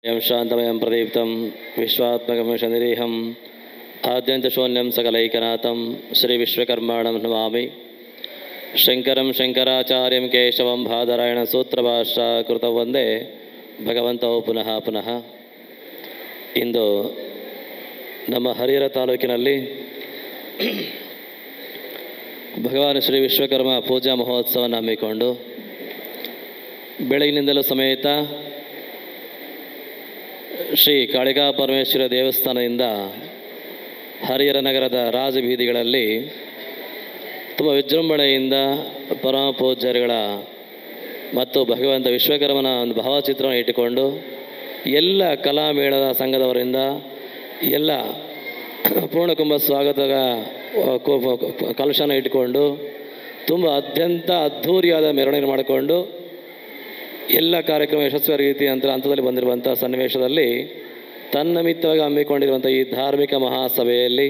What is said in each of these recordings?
शांतमयं प्रदीप्तं विश्वात्मकं शनिरीहम् आद्यन्तशून्यं सकलैकनाथं श्रीविश्वकर्माणं नमामि। शंकरं शंकराचार्यं केशवं बादरायणसूत्रभाष्यकृतौ वंदे भगवन्तौ पुनः पुनः। इंದು ನಮ್ಮ ಹರಿಹರ ತಾಲೂಕಿನಲ್ಲಿ ಭಗವಾನ್ ಶ್ರೀ ವಿಶ್ವಕರ್ಮ ಪೂಜಾ ಮಹೋತ್ಸವವನ್ನು ಹಮ್ಮಿಕೊಂಡು ಬೆಳಗಿನಿಂದಲೂ ಸಮೇತ ಶ್ರೀ ಕಾಳಿಕಾ ಪರಮೇಶ್ವರ ದೇವಸ್ಥಾನದಿಂದ ಹರಿಹರ ನಗರದ ರಾಜಬೀದಿಗಳಲ್ಲಿ ತುಂಬ ವಿಜೃಂಭಣೆಯಿಂದ ಪರಮ ಪೂಜ್ಯರುಗಳ ಮತ್ತು ಭಗವಂತ ವಿಶ್ವಕರ್ಮನ ಒಂದು ಭಾವಚಿತ್ರವನ್ನು ಇಟ್ಟುಕೊಂಡು ಎಲ್ಲ ಕಲಾಮೇಳದ ಸಂಘದವರಿಂದ ಎಲ್ಲ ಪೂರ್ಣಕುಂಭ ಸ್ವಾಗತದ ಕಲಶನ ಇಟ್ಟುಕೊಂಡು ತುಂಬ ಅತ್ಯಂತ ಅದ್ಧೂರಿಯಾದ ಮೆರವಣಿಗೆ ಮಾಡಿಕೊಂಡು ಎಲ್ಲ ಕಾರ್ಯಕ್ರಮ ಯಶಸ್ವಿ ರೀತಿ ಹಂತದಲ್ಲಿ ಬಂದಿರುವಂಥ ಸನ್ನಿವೇಶದಲ್ಲಿ ತನ್ನಮಿತ್ತವಾಗಿ ಹಮ್ಮಿಕೊಂಡಿರುವಂಥ ಈ ಧಾರ್ಮಿಕ ಮಹಾಸಭೆಯಲ್ಲಿ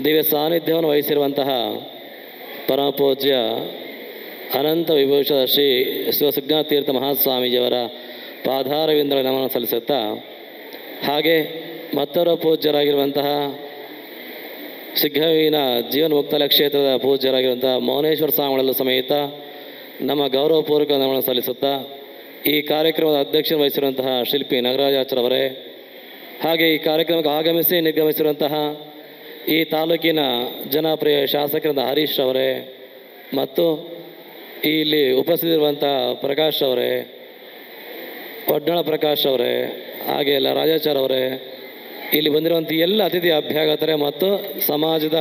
ದಿವ್ಯ ಸಾನ್ನಿಧ್ಯವನ್ನು ವಹಿಸಿರುವಂತಹ ಪರಮಪೂಜ್ಯ ಅನಂತ ವಿಭೂಷದ ಶ್ರೀ ಶಿವಸುಜ್ಞಾತೀರ್ಥ ಮಹಾಸ್ವಾಮೀಜಿಯವರ ಪಾದಾರವಿಂದಗಳ ನಮನ ಸಲ್ಲಿಸುತ್ತಾ, ಹಾಗೆ ಮತ್ತೊಬ್ಬ ಪೂಜ್ಯರಾಗಿರುವಂತಹ ಸಿಗ್ಗವಿನ ಜೀವನ್ಮುಕ್ತಲ ಕ್ಷೇತ್ರದ ಪೂಜ್ಯರಾಗಿರುವಂತಹ ಮೌನೇಶ್ವರ ಸ್ವಾಮಿಗಳಲ್ಲೂ ಸಮೇತ ನಮ್ಮ ಗೌರವಪೂರ್ವಕ ನಮನ ಸಲ್ಲಿಸುತ್ತಾ, ಈ ಕಾರ್ಯಕ್ರಮದ ಅಧ್ಯಕ್ಷತೆ ವಹಿಸಿರುವಂತಹ ಶಿಲ್ಪಿ ನಾಗರಾಜಾಚಾರ್ಯವರೇ, ಹಾಗೆ ಈ ಕಾರ್ಯಕ್ರಮಕ್ಕೆ ಆಗಮಿಸಿ ನಿರ್ಗಮಿಸಿರುವಂತಹ ಈ ತಾಲೂಕಿನ ಜನಪ್ರಿಯ ಶಾಸಕರಾದ ಹರೀಶ್ ಅವರೇ ಮತ್ತು ಇಲ್ಲಿ ಉಪಸ್ಥಿತಿರುವಂಥ ಪ್ರಕಾಶ್ ಅವರೇ, ಒಡ್ಡಣ ಪ್ರಕಾಶ್ ಅವರೇ, ಹಾಗೆ ಎಲ್ಲ ರಾಜಾಚಾರ್ ಅವರೇ, ಇಲ್ಲಿ ಬಂದಿರುವಂಥ ಎಲ್ಲ ಅತಿಥಿ ಅಭ್ಯಾಗತರೇ ಮತ್ತು ಸಮಾಜದ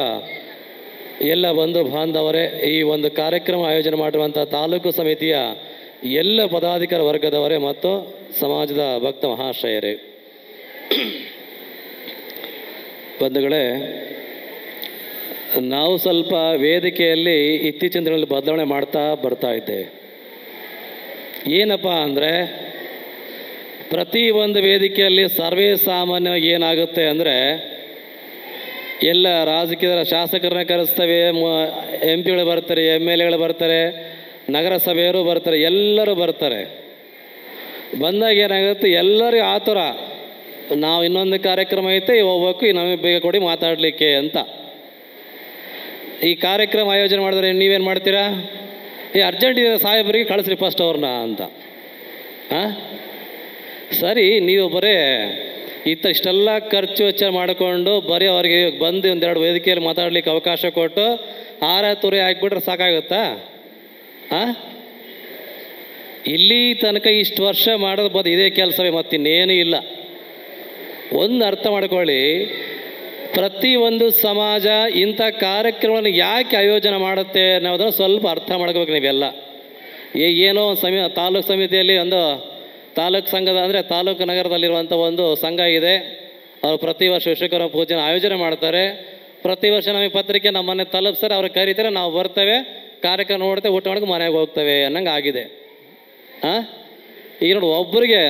ಎಲ್ಲ ಬಂಧು ಬಾಂಧವರೇ, ಈ ಒಂದು ಕಾರ್ಯಕ್ರಮ ಆಯೋಜನೆ ಮಾಡಿರುವಂಥ ತಾಲೂಕು ಸಮಿತಿಯ ಎಲ್ಲ ಪದಾಧಿಕಾರಿ ವರ್ಗದವರೇ ಮತ್ತು ಸಮಾಜದ ಭಕ್ತ ಮಹಾಶಯರೇ, ಬಂಧುಗಳೇ, ನಾವು ಸ್ವಲ್ಪ ವೇದಿಕೆಯಲ್ಲಿ ಇತ್ತೀಚಿನ ದಿನಗಳಲ್ಲಿ ಬದಲಾವಣೆ ಮಾಡ್ತಾ ಬರ್ತಾ ಇದ್ದೇವೆ. ಏನಪ್ಪ ಅಂದರೆ, ಪ್ರತಿ ಒಂದು ವೇದಿಕೆಯಲ್ಲಿ ಸರ್ವೇ ಸಾಮಾನ್ಯ ಏನಾಗುತ್ತೆ ಅಂದರೆ, ಎಲ್ಲ ರಾಜಕೀಯದ ಶಾಸಕರನ್ನ ಕರೆಸ್ತೇವೆ, MP ಗಳು ಬರ್ತಾರೆ, MLA ಗಳು ಬರ್ತಾರೆ, ನಗರಸಭೆಯವರು ಬರ್ತಾರೆ, ಎಲ್ಲರೂ ಬರ್ತಾರೆ. ಬಂದಾಗ ಏನಾಗುತ್ತೆ, ಎಲ್ಲರಿಗೂ ಆತುರ, ನಾವು ಇನ್ನೊಂದು ಕಾರ್ಯಕ್ರಮ ಐತೆ ಹೋಗ್ಬೇಕು, ನಮಗೆ ಬೇಗ ಕೊಡಿ ಮಾತಾಡಲಿಕ್ಕೆ ಅಂತ. ಈ ಕಾರ್ಯಕ್ರಮ ಆಯೋಜನೆ ಮಾಡಿದ್ರೆ ನೀವೇನು ಮಾಡ್ತೀರಾ? ಅರ್ಜೆಂಟ್ ಇದೆ ಸಾಹೇಬರಿಗೆ ಕಳಿಸ್ರಿ ಫಸ್ಟ್ ಅವ್ರನ್ನ ಅಂತ. ಸರಿ, ನೀವು ಬರೀ ಇಷ್ಟೆಲ್ಲ ಖರ್ಚು ವೆಚ್ಚ ಮಾಡಿಕೊಂಡು ಬರೀ ಅವ್ರಿಗೆ ಬಂದು ಒಂದೆರಡು ವೇದಿಕೆಯಲ್ಲಿ ಮಾತಾಡ್ಲಿಕ್ಕೆ ಅವಕಾಶ ಕೊಟ್ಟು ತುರಿ ಹಾಕಿಬಿಟ್ರೆ ಸಾಕಾಗುತ್ತಾ? ಇಲ್ಲಿ ತನಕ ಇಷ್ಟು ವರ್ಷ ಮಾಡೋದು ಇದೇ ಕೆಲಸವೇ, ಮತ್ತಿನ್ನೇನೂ ಇಲ್ಲ. ಒಂದು ಅರ್ಥ ಮಾಡ್ಕೊಳ್ಳಿ, ಪ್ರತಿಯೊಂದು ಸಮಾಜ ಇಂಥ ಕಾರ್ಯಕ್ರಮವನ್ನು ಯಾಕೆ ಆಯೋಜನೆ ಮಾಡುತ್ತೆ ಅನ್ನೋದನ್ನು ಸ್ವಲ್ಪ ಅರ್ಥ ಮಾಡ್ಕೋಬೇಕು ನೀವೆಲ್ಲ. ಏನೋ ಒಂದು ತಾಲೂಕು ಸಮಿತಿಯಲ್ಲಿ ಒಂದು ತಾಲೂಕು ಸಂಘದ ಅಂದರೆ ತಾಲೂಕು ನಗರದಲ್ಲಿರುವಂಥ ಒಂದು ಸಂಘ ಇದೆ, ಅವರು ಪ್ರತಿ ವರ್ಷ ವಿಶ್ವಕರ್ಮ ಪೂಜೆನ ಆಯೋಜನೆ ಮಾಡ್ತಾರೆ. ಪ್ರತಿ ವರ್ಷ ನಮಗೆ ಪತ್ರಿಕೆ ನಮ್ಮನೆ ತಲುಪಿಸ್ತಾರೆ, ಅವ್ರಿಗೆ ಕರೀತಾರೆ, ನಾವು ಬರ್ತೇವೆ, ಕಾರ್ಯಕ್ರಮ ನೋಡ್ತೇವೆ, ಊಟ ಮಾಡೋಕೆ ಮನೆಗೆ ಹೋಗ್ತೇವೆ ಅನ್ನಂಗೆ ಆಗಿದೆ. ಈಗ ನೋಡಿ, ಒಬ್ಬರಿಗೆ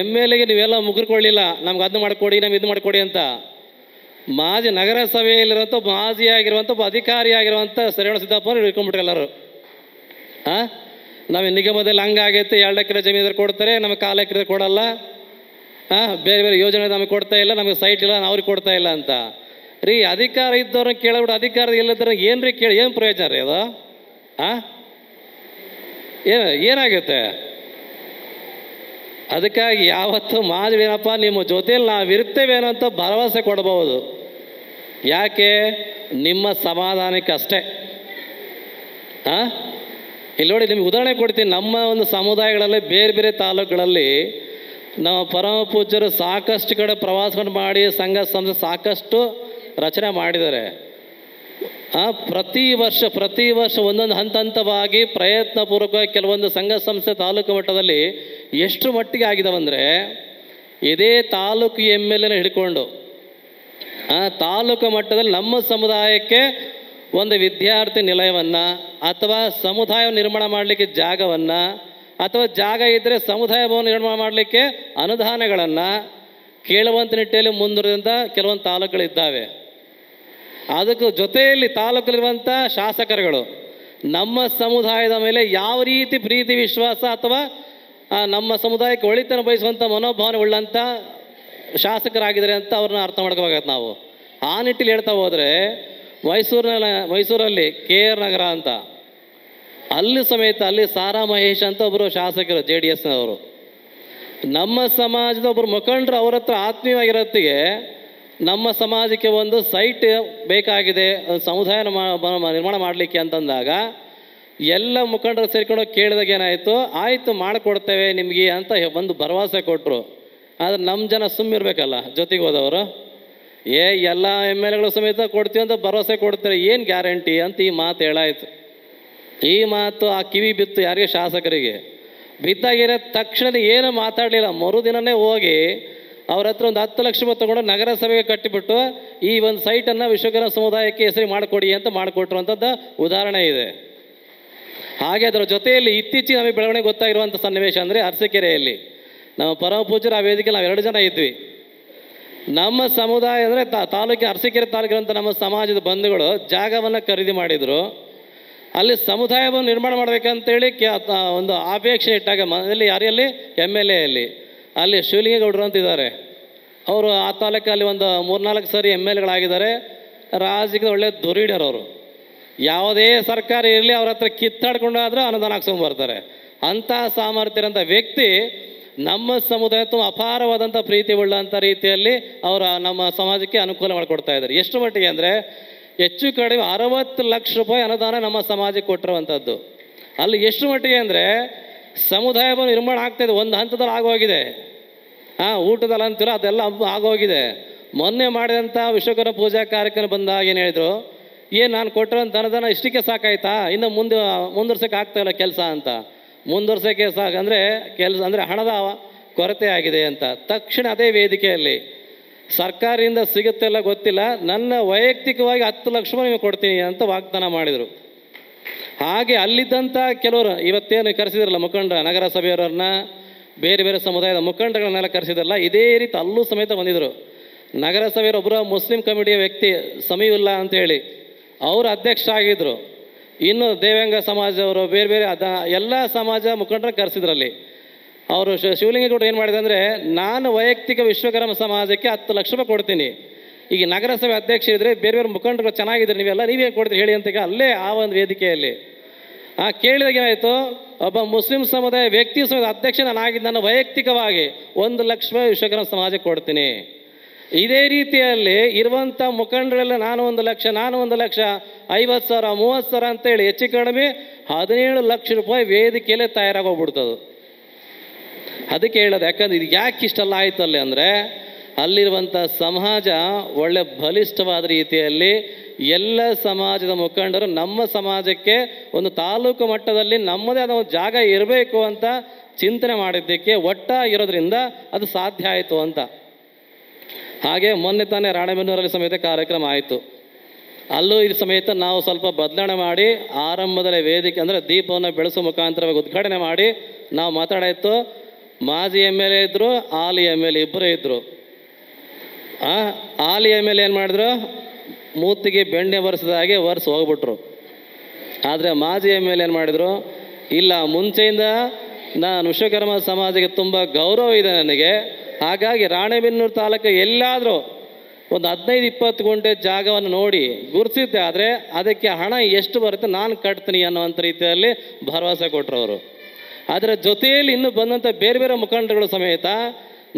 MLA ನೀವೆಲ್ಲ ಮುಗಿರ್ಕೊಳ್ಳಿಲ್ಲ, ನಮ್ಗೆ ಅದನ್ನ ಮಾಡಿಕೊಡಿ, ನಮ್ಗೆ ಇದು ಮಾಡಿಕೊಡಿ ಅಂತ. ಮಾಜಿ ನಗರಸಭೆಯಲ್ಲಿರುವಂಥ ಮಾಜಿಯಾಗಿರುವಂಥ ಒಬ್ಬ ಅಧಿಕಾರಿಯಾಗಿರುವಂಥ ಸರಿಯಣ ಸಿದ್ದಪ್ಪನವ್ರು ಹಿಡ್ಕೊಂಡ್ಬಿಟ್ರೆ ಎಲ್ಲರೂ. ನಮಗೆ ನಿಗಮದಲ್ಲಿ ಹಂಗಾಗೈತೆ, 2 ಎಕರೆ ಜಮೀನು ಕೊಡ್ತಾರೆ, ನಮಗೆ 4 ಎಕರೆ ಕೊಡಲ್ಲ, ಬೇರೆ ಬೇರೆ ಯೋಜನೆ ನಮಗೆ ಕೊಡ್ತಾ ಇಲ್ಲ, ನಮಗೆ ಸೈಟ್ ಇಲ್ಲ, ಅವ್ರಿಗೆ ಕೊಡ್ತಾ ಇಲ್ಲ ಅಂತ. ರೀ, ಅಧಿಕಾರ ಇದ್ದವ್ರನ್ನ ಕೇಳಬಿಟ್ಟು ಅಧಿಕಾರ ಇಲ್ಲದ್ರೆ ಏನು ರೀ ಕೇಳಿ ಏನು ಪ್ರಯೋಜನ ರೀ ಅದು? ಏನಾಗುತ್ತೆ? ಅದಕ್ಕಾಗಿ ಯಾವತ್ತು ಮಾಜಿ ಏನಪ್ಪ ನಿಮ್ಮ ಜೊತೆಯಲ್ಲಿ ನಾವಿರ್ತೇವೆ ಅನ್ನೋಂಥ ಭರವಸೆ ಕೊಡಬಹುದು. ಯಾಕೆ? ನಿಮ್ಮ ಸಮಾಧಾನಕ್ಕಷ್ಟೇ. ಇಲ್ಲಿ ನೋಡಿ, ನಿಮ್ಗೆ ಉದಾಹರಣೆ ಕೊಡ್ತೀನಿ. ನಮ್ಮ ಒಂದು ಸಮುದಾಯಗಳಲ್ಲಿ ಬೇರೆ ಬೇರೆ ತಾಲೂಕುಗಳಲ್ಲಿ ನಮ್ಮ ಪರಮ ಪೂಜ್ಯರು ಸಾಕಷ್ಟು ಕಡೆ ಪ್ರವಾಸವನ್ನು ಮಾಡಿ ಸಂಘ ಸಂಸ್ಥೆ ಸಾಕಷ್ಟು ರಚನೆ ಮಾಡಿದ್ದಾರೆ. ಪ್ರತಿ ವರ್ಷ ಒಂದೊಂದು ಹಂತವಾಗಿ ಪ್ರಯತ್ನಪೂರ್ವಕವಾಗಿ ಕೆಲವೊಂದು ಸಂಘ ಸಂಸ್ಥೆ ತಾಲೂಕು ಮಟ್ಟದಲ್ಲಿ ಎಷ್ಟು ಮಟ್ಟಿಗೆ ಆಗಿದಾವಂದರೆ, ಇದೇ ತಾಲೂಕು MLA ಹಿಡ್ಕೊಂಡು ತಾಲೂಕು ಮಟ್ಟದಲ್ಲಿ ನಮ್ಮ ಸಮುದಾಯಕ್ಕೆ ಒಂದು ವಿದ್ಯಾರ್ಥಿ ನಿಲಯವನ್ನು ಅಥವಾ ಸಮುದಾಯ ನಿರ್ಮಾಣ ಮಾಡಲಿಕ್ಕೆ ಜಾಗವನ್ನು, ಅಥವಾ ಜಾಗ ಇದ್ದರೆ ಸಮುದಾಯ ಭವನ ನಿರ್ಮಾಣ ಮಾಡಲಿಕ್ಕೆ ಅನುದಾನಗಳನ್ನು ಕೇಳುವಂಥ ನಿಟ್ಟಿನಲ್ಲಿ ಮುಂದುವರೆದಂಥ ಕೆಲವೊಂದು ತಾಲೂಕುಗಳಿದ್ದಾವೆ. ಅದಕ್ಕೆ ಜೊತೆಯಲ್ಲಿ ತಾಲೂಕಲ್ಲಿರುವಂಥ ಶಾಸಕರುಗಳು ನಮ್ಮ ಸಮುದಾಯದ ಮೇಲೆ ಯಾವ ರೀತಿ ಪ್ರೀತಿ ವಿಶ್ವಾಸ ಅಥವಾ ನಮ್ಮ ಸಮುದಾಯಕ್ಕೆ ಒಳಿತನ ಬಯಸುವಂಥ ಮನೋಭಾವನೆ ಉಳ್ಳಂಥ ಶಾಸಕರಾಗಿದ್ದಾರೆ ಅಂತ ಅವ್ರನ್ನ ಅರ್ಥ ಮಾಡ್ಕೋಬೇಕಾಗತ್ತೆ ನಾವು. ಆ ನಿಟ್ಟಿನಲ್ಲಿ ಹೇಳ್ತಾ ಹೋದರೆ ಮೈಸೂರಲ್ಲಿ KR ನಗರ ಅಂತ, ಅಲ್ಲಿ ಸಮೇತ ಅಲ್ಲಿ ಸಾರಾ ಮಹೇಶ್ ಅಂತ ಒಬ್ಬರು ಶಾಸಕರು JDSನವರು, ನಮ್ಮ ಸಮಾಜದ ಒಬ್ಬರು ಮುಖಂಡರು ಅವ್ರ ಹತ್ರ ಆತ್ಮೀಯವಾಗಿರೋತ್ತಿಗೆ ನಮ್ಮ ಸಮಾಜಕ್ಕೆ ಒಂದು ಸೈಟ್ ಬೇಕಾಗಿದೆ ಸಮುದಾಯ ನಿರ್ಮಾಣ ಮಾಡಲಿಕ್ಕೆ ಅಂತಂದಾಗ ಎಲ್ಲ ಮುಖಂಡರು ಸೇರ್ಕೊಂಡು ಕೇಳಿದಾಗ ಏನಾಯಿತು, ಆಯಿತು ಮಾಡಿಕೊಡ್ತೇವೆ ನಿಮಗೆ ಅಂತ ಒಂದು ಭರವಸೆ ಕೊಟ್ಟರು. ಆದರೆ ನಮ್ಮ ಜನ ಸುಮ್ಮಿರ್ಬೇಕಲ್ಲ, ಜೊತೆಗೆ ಹೋದವರು ಎಲ್ಲ MLAಗಳು ಸಮೇತ ಕೊಡ್ತೀವಿ ಅಂತ ಭರವಸೆ ಕೊಡ್ತಾರೆ, ಏನು ಗ್ಯಾರಂಟಿ ಅಂತ ಈ ಮಾತು ಹೇಳಾಯಿತು. ಈ ಮಾತು ಆ ಕಿವಿ ಬಿತ್ತು ಯಾರಿಗೆ, ಶಾಸಕರಿಗೆ ಬಿದ್ದಾಗಿರೋ ತಕ್ಷಣ ಏನು ಮಾತಾಡಲಿಲ್ಲ. ಮರುದಿನನೇ ಹೋಗಿ ಅವ್ರ ಹತ್ರ ಒಂದು 10 ಲಕ್ಷ ರೂಪಾಯಿ ತೊಗೊಂಡು ನಗರಸಭೆಗೆ ಕಟ್ಟಿಬಿಟ್ಟು ಈ ಒಂದು ಸೈಟನ್ನು ವಿಶ್ವಕರ್ಮ ಸಮುದಾಯಕ್ಕೆ ಹೆಸರು ಮಾಡಿಕೊಡಿ ಅಂತ ಮಾಡಿಕೊಟ್ಟಿರುವಂಥದ್ದು ಉದಾಹರಣೆ ಇದೆ. ಹಾಗೆ ಅದರ ಜೊತೆಯಲ್ಲಿ ಇತ್ತೀಚೆಗೆ ನಮಗೆ ಬೆಳವಣಿಗೆ ಗೊತ್ತಾಗಿರುವಂಥ ಸನ್ನಿವೇಶ ಅಂದರೆ ಅರಸೀಕೆರೆಯಲ್ಲಿ ನಮ್ಮ ಪರಮ ಪೂಜ್ಯರ ಆ ವೇದಿಕೆ ನಾವು 2 ಜನ ಇದ್ವಿ. ನಮ್ಮ ಸಮುದಾಯ ಅಂದರೆ ತಾಲೂಕಿನ ಅರಸೀಕೆರೆ ತಾಲೂಕಿನಂಥ ನಮ್ಮ ಸಮಾಜದ ಬಂಧುಗಳು ಜಾಗವನ್ನು ಖರೀದಿ ಮಾಡಿದರು. ಅಲ್ಲಿ ಸಮುದಾಯವನ್ನು ನಿರ್ಮಾಣ ಮಾಡಬೇಕಂತೇಳಿ ಒಂದು ಅಪೇಕ್ಷೆ ಇಟ್ಟಾಗ ಮನೆಯಲ್ಲಿ ಯಾರಲ್ಲಿ MLAಯಲ್ಲಿ ಅಲ್ಲಿ ಶಿವಲಿಂಗೇಗೌಡರು ಅಂತಿದ್ದಾರೆ. ಅವರು ಆ ತಾಲೂಕಲ್ಲಿ ಒಂದು 3-4 ಸರಿ MLAಗಳಾಗಿದ್ದಾರೆ. ರಾಜಕೀಯದ ಒಳ್ಳೆ ದುರೀಡರು ಅವರು. ಯಾವುದೇ ಸರ್ಕಾರ ಇರಲಿ ಅವ್ರ ಹತ್ರ ಕಿತ್ತಾಡ್ಕೊಂಡಾದರೂ ಅನುದಾನ ಹಾಕ್ಸ್ಕೊಂಡು ಬರ್ತಾರೆ. ಅಂಥ ಸಾಮರ್ಥ್ಯರಂಥ ವ್ಯಕ್ತಿ ನಮ್ಮ ಸಮುದಾಯ ತುಂಬ ಅಪಾರವಾದಂಥ ಪ್ರೀತಿ ಉಳ್ಳಂಥ ರೀತಿಯಲ್ಲಿ ಅವರ ನಮ್ಮ ಸಮಾಜಕ್ಕೆ ಅನುಕೂಲ ಮಾಡಿಕೊಡ್ತಾ ಇದ್ದಾರೆ. ಎಷ್ಟು ಮಟ್ಟಿಗೆ ಅಂದರೆ ಹೆಚ್ಚು ಕಡಿಮೆ 60 ಲಕ್ಷ ರೂಪಾಯಿ ಅನುದಾನ ನಮ್ಮ ಸಮಾಜಕ್ಕೆ ಕೊಟ್ಟಿರುವಂಥದ್ದು. ಅಲ್ಲಿ ಎಷ್ಟು ಮಟ್ಟಿಗೆ ಅಂದರೆ ಸಮುದಾಯವನ್ನು ನಿರ್ಮಾಣ ಆಗ್ತಾಯಿದೆ, ಒಂದು ಹಂತದಲ್ಲಿ ಆಗೋಗಿದೆ. ಊಟದಲ್ಲಿ ಅಂತೀರೋ ಅದೆಲ್ಲ ಆಗೋಗಿದೆ. ಮೊನ್ನೆ ಮಾಡಿದಂಥ ವಿಶ್ವಕರ್ಮ ಪೂಜಾ ಕಾರ್ಯಕ್ರಮ ಬಂದಾಗ ಏನು ಹೇಳಿದ್ರು, ಏನು ನಾನು ಕೊಟ್ಟಿರೋಂಥ ಅನುದಾನ ಇಷ್ಟಕ್ಕೆ ಸಾಕಾಯ್ತಾ, ಇನ್ನು ಮುಂದುವರ್ಸೋಕ್ಕೆ ಆಗ್ತಾಯಿಲ್ಲ ಕೆಲಸ ಅಂತ. ಮುಂದುವರ್ಸೋಕ್ಕೆ ಕೆಲಸ ಅಂದರೆ ಹಣದ ಕೊರತೆ ಆಗಿದೆ ಅಂತ ತಕ್ಷಣ ಅದೇ ವೇದಿಕೆಯಲ್ಲಿ ಸರ್ಕಾರದಿಂದ ಸಿಗುತ್ತೆಲ್ಲ ಗೊತ್ತಿಲ್ಲ, ನನ್ನ ವೈಯಕ್ತಿಕವಾಗಿ 10 ಲಕ್ಷ ರೂಪಾಯಿ ನಿಮಗೆ ಕೊಡ್ತೀನಿ ಅಂತ ವಾಗ್ದಾನ ಮಾಡಿದರು. ಹಾಗೆ ಅಲ್ಲಿದ್ದಂಥ ಕೆಲವರು ಇವತ್ತೇನು ಕರೆಸಿದ್ರಲ್ಲ ಮುಖಂಡರ, ನಗರಸಭೆಯವರನ್ನ ಬೇರೆ ಬೇರೆ ಸಮುದಾಯದ ಮುಖಂಡಗಳನ್ನೆಲ್ಲ ಕರೆಸಿದ್ರಲ್ಲ, ಇದೇ ರೀತಿ ಅಲ್ಲೂ ಸಮೇತ ಬಂದಿದ್ದರು. ನಗರಸಭೆಯವರೊಬ್ಬರು ಮುಸ್ಲಿಂ ಕಮಿಟಿಯ ವ್ಯಕ್ತಿ ಸಮೀವುಲ್ಲಾ ಅಂತೇಳಿ ಅವರು ಅಧ್ಯಕ್ಷ ಆಗಿದ್ದರು. ಇನ್ನು ದೇವಾಂಗ ಸಮಾಜದವರು ಬೇರೆ ಬೇರೆ ಎಲ್ಲ ಸಮಾಜ ಮುಖಂಡರ ಕರೆಸಿದ್ರಲ್ಲಿ. ಅವರು ಶಿವಲಿಂಗೇಗೌಡರು ಏನು ಮಾಡಿದೆ ಅಂದರೆ, ನಾನು ವೈಯಕ್ತಿಕ ವಿಶ್ವಕರ್ಮ ಸಮಾಜಕ್ಕೆ 10 ಲಕ್ಷ ರೂಪಾಯಿ ಕೊಡ್ತೀನಿ, ಈಗ ನಗರಸಭೆ ಅಧ್ಯಕ್ಷ ಇದ್ದರೆ ಬೇರೆ ಬೇರೆ ಮುಖಂಡರು ಚೆನ್ನಾಗಿದ್ರೆ ನೀವೇ ಕೊಡ್ತೀರಿ ಹೇಳಿ ಅಂತ ಅಲ್ಲೇ ಆ ಒಂದು ವೇದಿಕೆಯಲ್ಲಿ ಕೇಳಿದಾಗ ಏನಾಯಿತು, ಒಬ್ಬ ಮುಸ್ಲಿಂ ಸಮುದಾಯ ವ್ಯಕ್ತಿ ಸಮೇತ ಅಧ್ಯಕ್ಷ ನಾನು ವೈಯಕ್ತಿಕವಾಗಿ 1 ಲಕ್ಷ ರೂಪಾಯಿ ವಿಶ್ವಕರ್ಮ ಸಮಾಜಕ್ಕೆ ಕೊಡ್ತೀನಿ. ಇದೇ ರೀತಿಯಲ್ಲಿ ಇರುವಂಥ ಮುಖಂಡರೆಲ್ಲ ನಾನು 1 ಲಕ್ಷ 50,000 30,000 ಅಂತೇಳಿ ಹೆಚ್ಚು ಕಡಿಮೆ 17 ಲಕ್ಷ ರೂಪಾಯಿ ವೇದಿಕೆಯಲ್ಲೇ ತಯಾರಾಗೋಗ್ಬಿಡ್ತದೆ. ಅದಕ್ಕೆ ಹೇಳೋದು, ಯಾಕಂದ್ರೆ ಇದು ಯಾಕೆ ಇಷ್ಟೆಲ್ಲ ಆಯ್ತಲ್ಲಿ ಅಂದರೆ ಅಲ್ಲಿರುವಂಥ ಸಮಾಜ ಒಳ್ಳೆ ಬಲಿಷ್ಠವಾದ ರೀತಿಯಲ್ಲಿ ಎಲ್ಲ ಸಮಾಜದ ಮುಖಂಡರು ನಮ್ಮ ಸಮಾಜಕ್ಕೆ ಒಂದು ತಾಲೂಕು ಮಟ್ಟದಲ್ಲಿ ನಮ್ಮದೇ ಆದ ಒಂದು ಜಾಗ ಇರಬೇಕು ಅಂತ ಚಿಂತನೆ ಮಾಡಿದ್ದಕ್ಕೆ ಒಟ್ಟಾಗಿರೋದ್ರಿಂದ ಅದು ಸಾಧ್ಯ ಆಯಿತು ಅಂತ. ಹಾಗೆ ಮೊನ್ನೆ ತಾನೇ ರಾಣೆಬೆನ್ನೂರಲ್ಲಿ ಸಮೇತ ಕಾರ್ಯಕ್ರಮ ಆಯಿತು. ಅಲ್ಲೂ ಇದು ಸಮೇತ ನಾವು ಸ್ವಲ್ಪ ಬದಲಾವಣೆ ಮಾಡಿ ಆರಂಭದಲ್ಲಿ ವೇದಿಕೆ ಅಂದರೆ ದೀಪವನ್ನು ಬೆಳೆಸೋ ಮುಖಾಂತರವಾಗಿ ಉದ್ಘಾಟನೆ ಮಾಡಿ ನಾವು ಮಾತಾಡಾಯಿತು. ಮಾಜಿ MLA ಇದ್ದರು, ಹಾಲಿ MLA ಇಬ್ಬರೇ ಇದ್ದರು. ಹಾಲಿ MLA ಏನು ಮಾಡಿದ್ರು, ಮೂತಿಗೆ ಬೆಣ್ಣೆ ಒರೆಸಿದ ಹಾಗೆ ಹೋಗ್ಬಿಟ್ರು. ಆದರೆ ಮಾಜಿ MLA ಏನು ಮಾಡಿದರು, ಇಲ್ಲ ಮುಂಚೆಯಿಂದ ನಾನು ವಿಶ್ವಕರ್ಮ ಸಮಾಜಕ್ಕೆ ತುಂಬ ಗೌರವ ಇದೆ ನನಗೆ, ಹಾಗಾಗಿ ರಾಣೆಬೆನ್ನೂರು ತಾಲೂಕು ಎಲ್ಲಾದರೂ ಒಂದು 15-20 ಗುಂಟೆ ಜಾಗವನ್ನು ನೋಡಿ ಗುರುತಿಸಿದ್ದೆ, ಆದರೆ ಅದಕ್ಕೆ ಹಣ ಎಷ್ಟು ಬರುತ್ತೆ ನಾನು ಕಟ್ತೀನಿ ಅನ್ನೋವಂಥ ರೀತಿಯಲ್ಲಿ ಭರವಸೆ ಕೊಟ್ಟರು ಅವರು. ಅದರ ಜೊತೆಯಲ್ಲಿ ಇನ್ನು ಬಂದಂಥ ಬೇರೆ ಬೇರೆ ಮುಖಂಡರುಗಳು ಸಮೇತ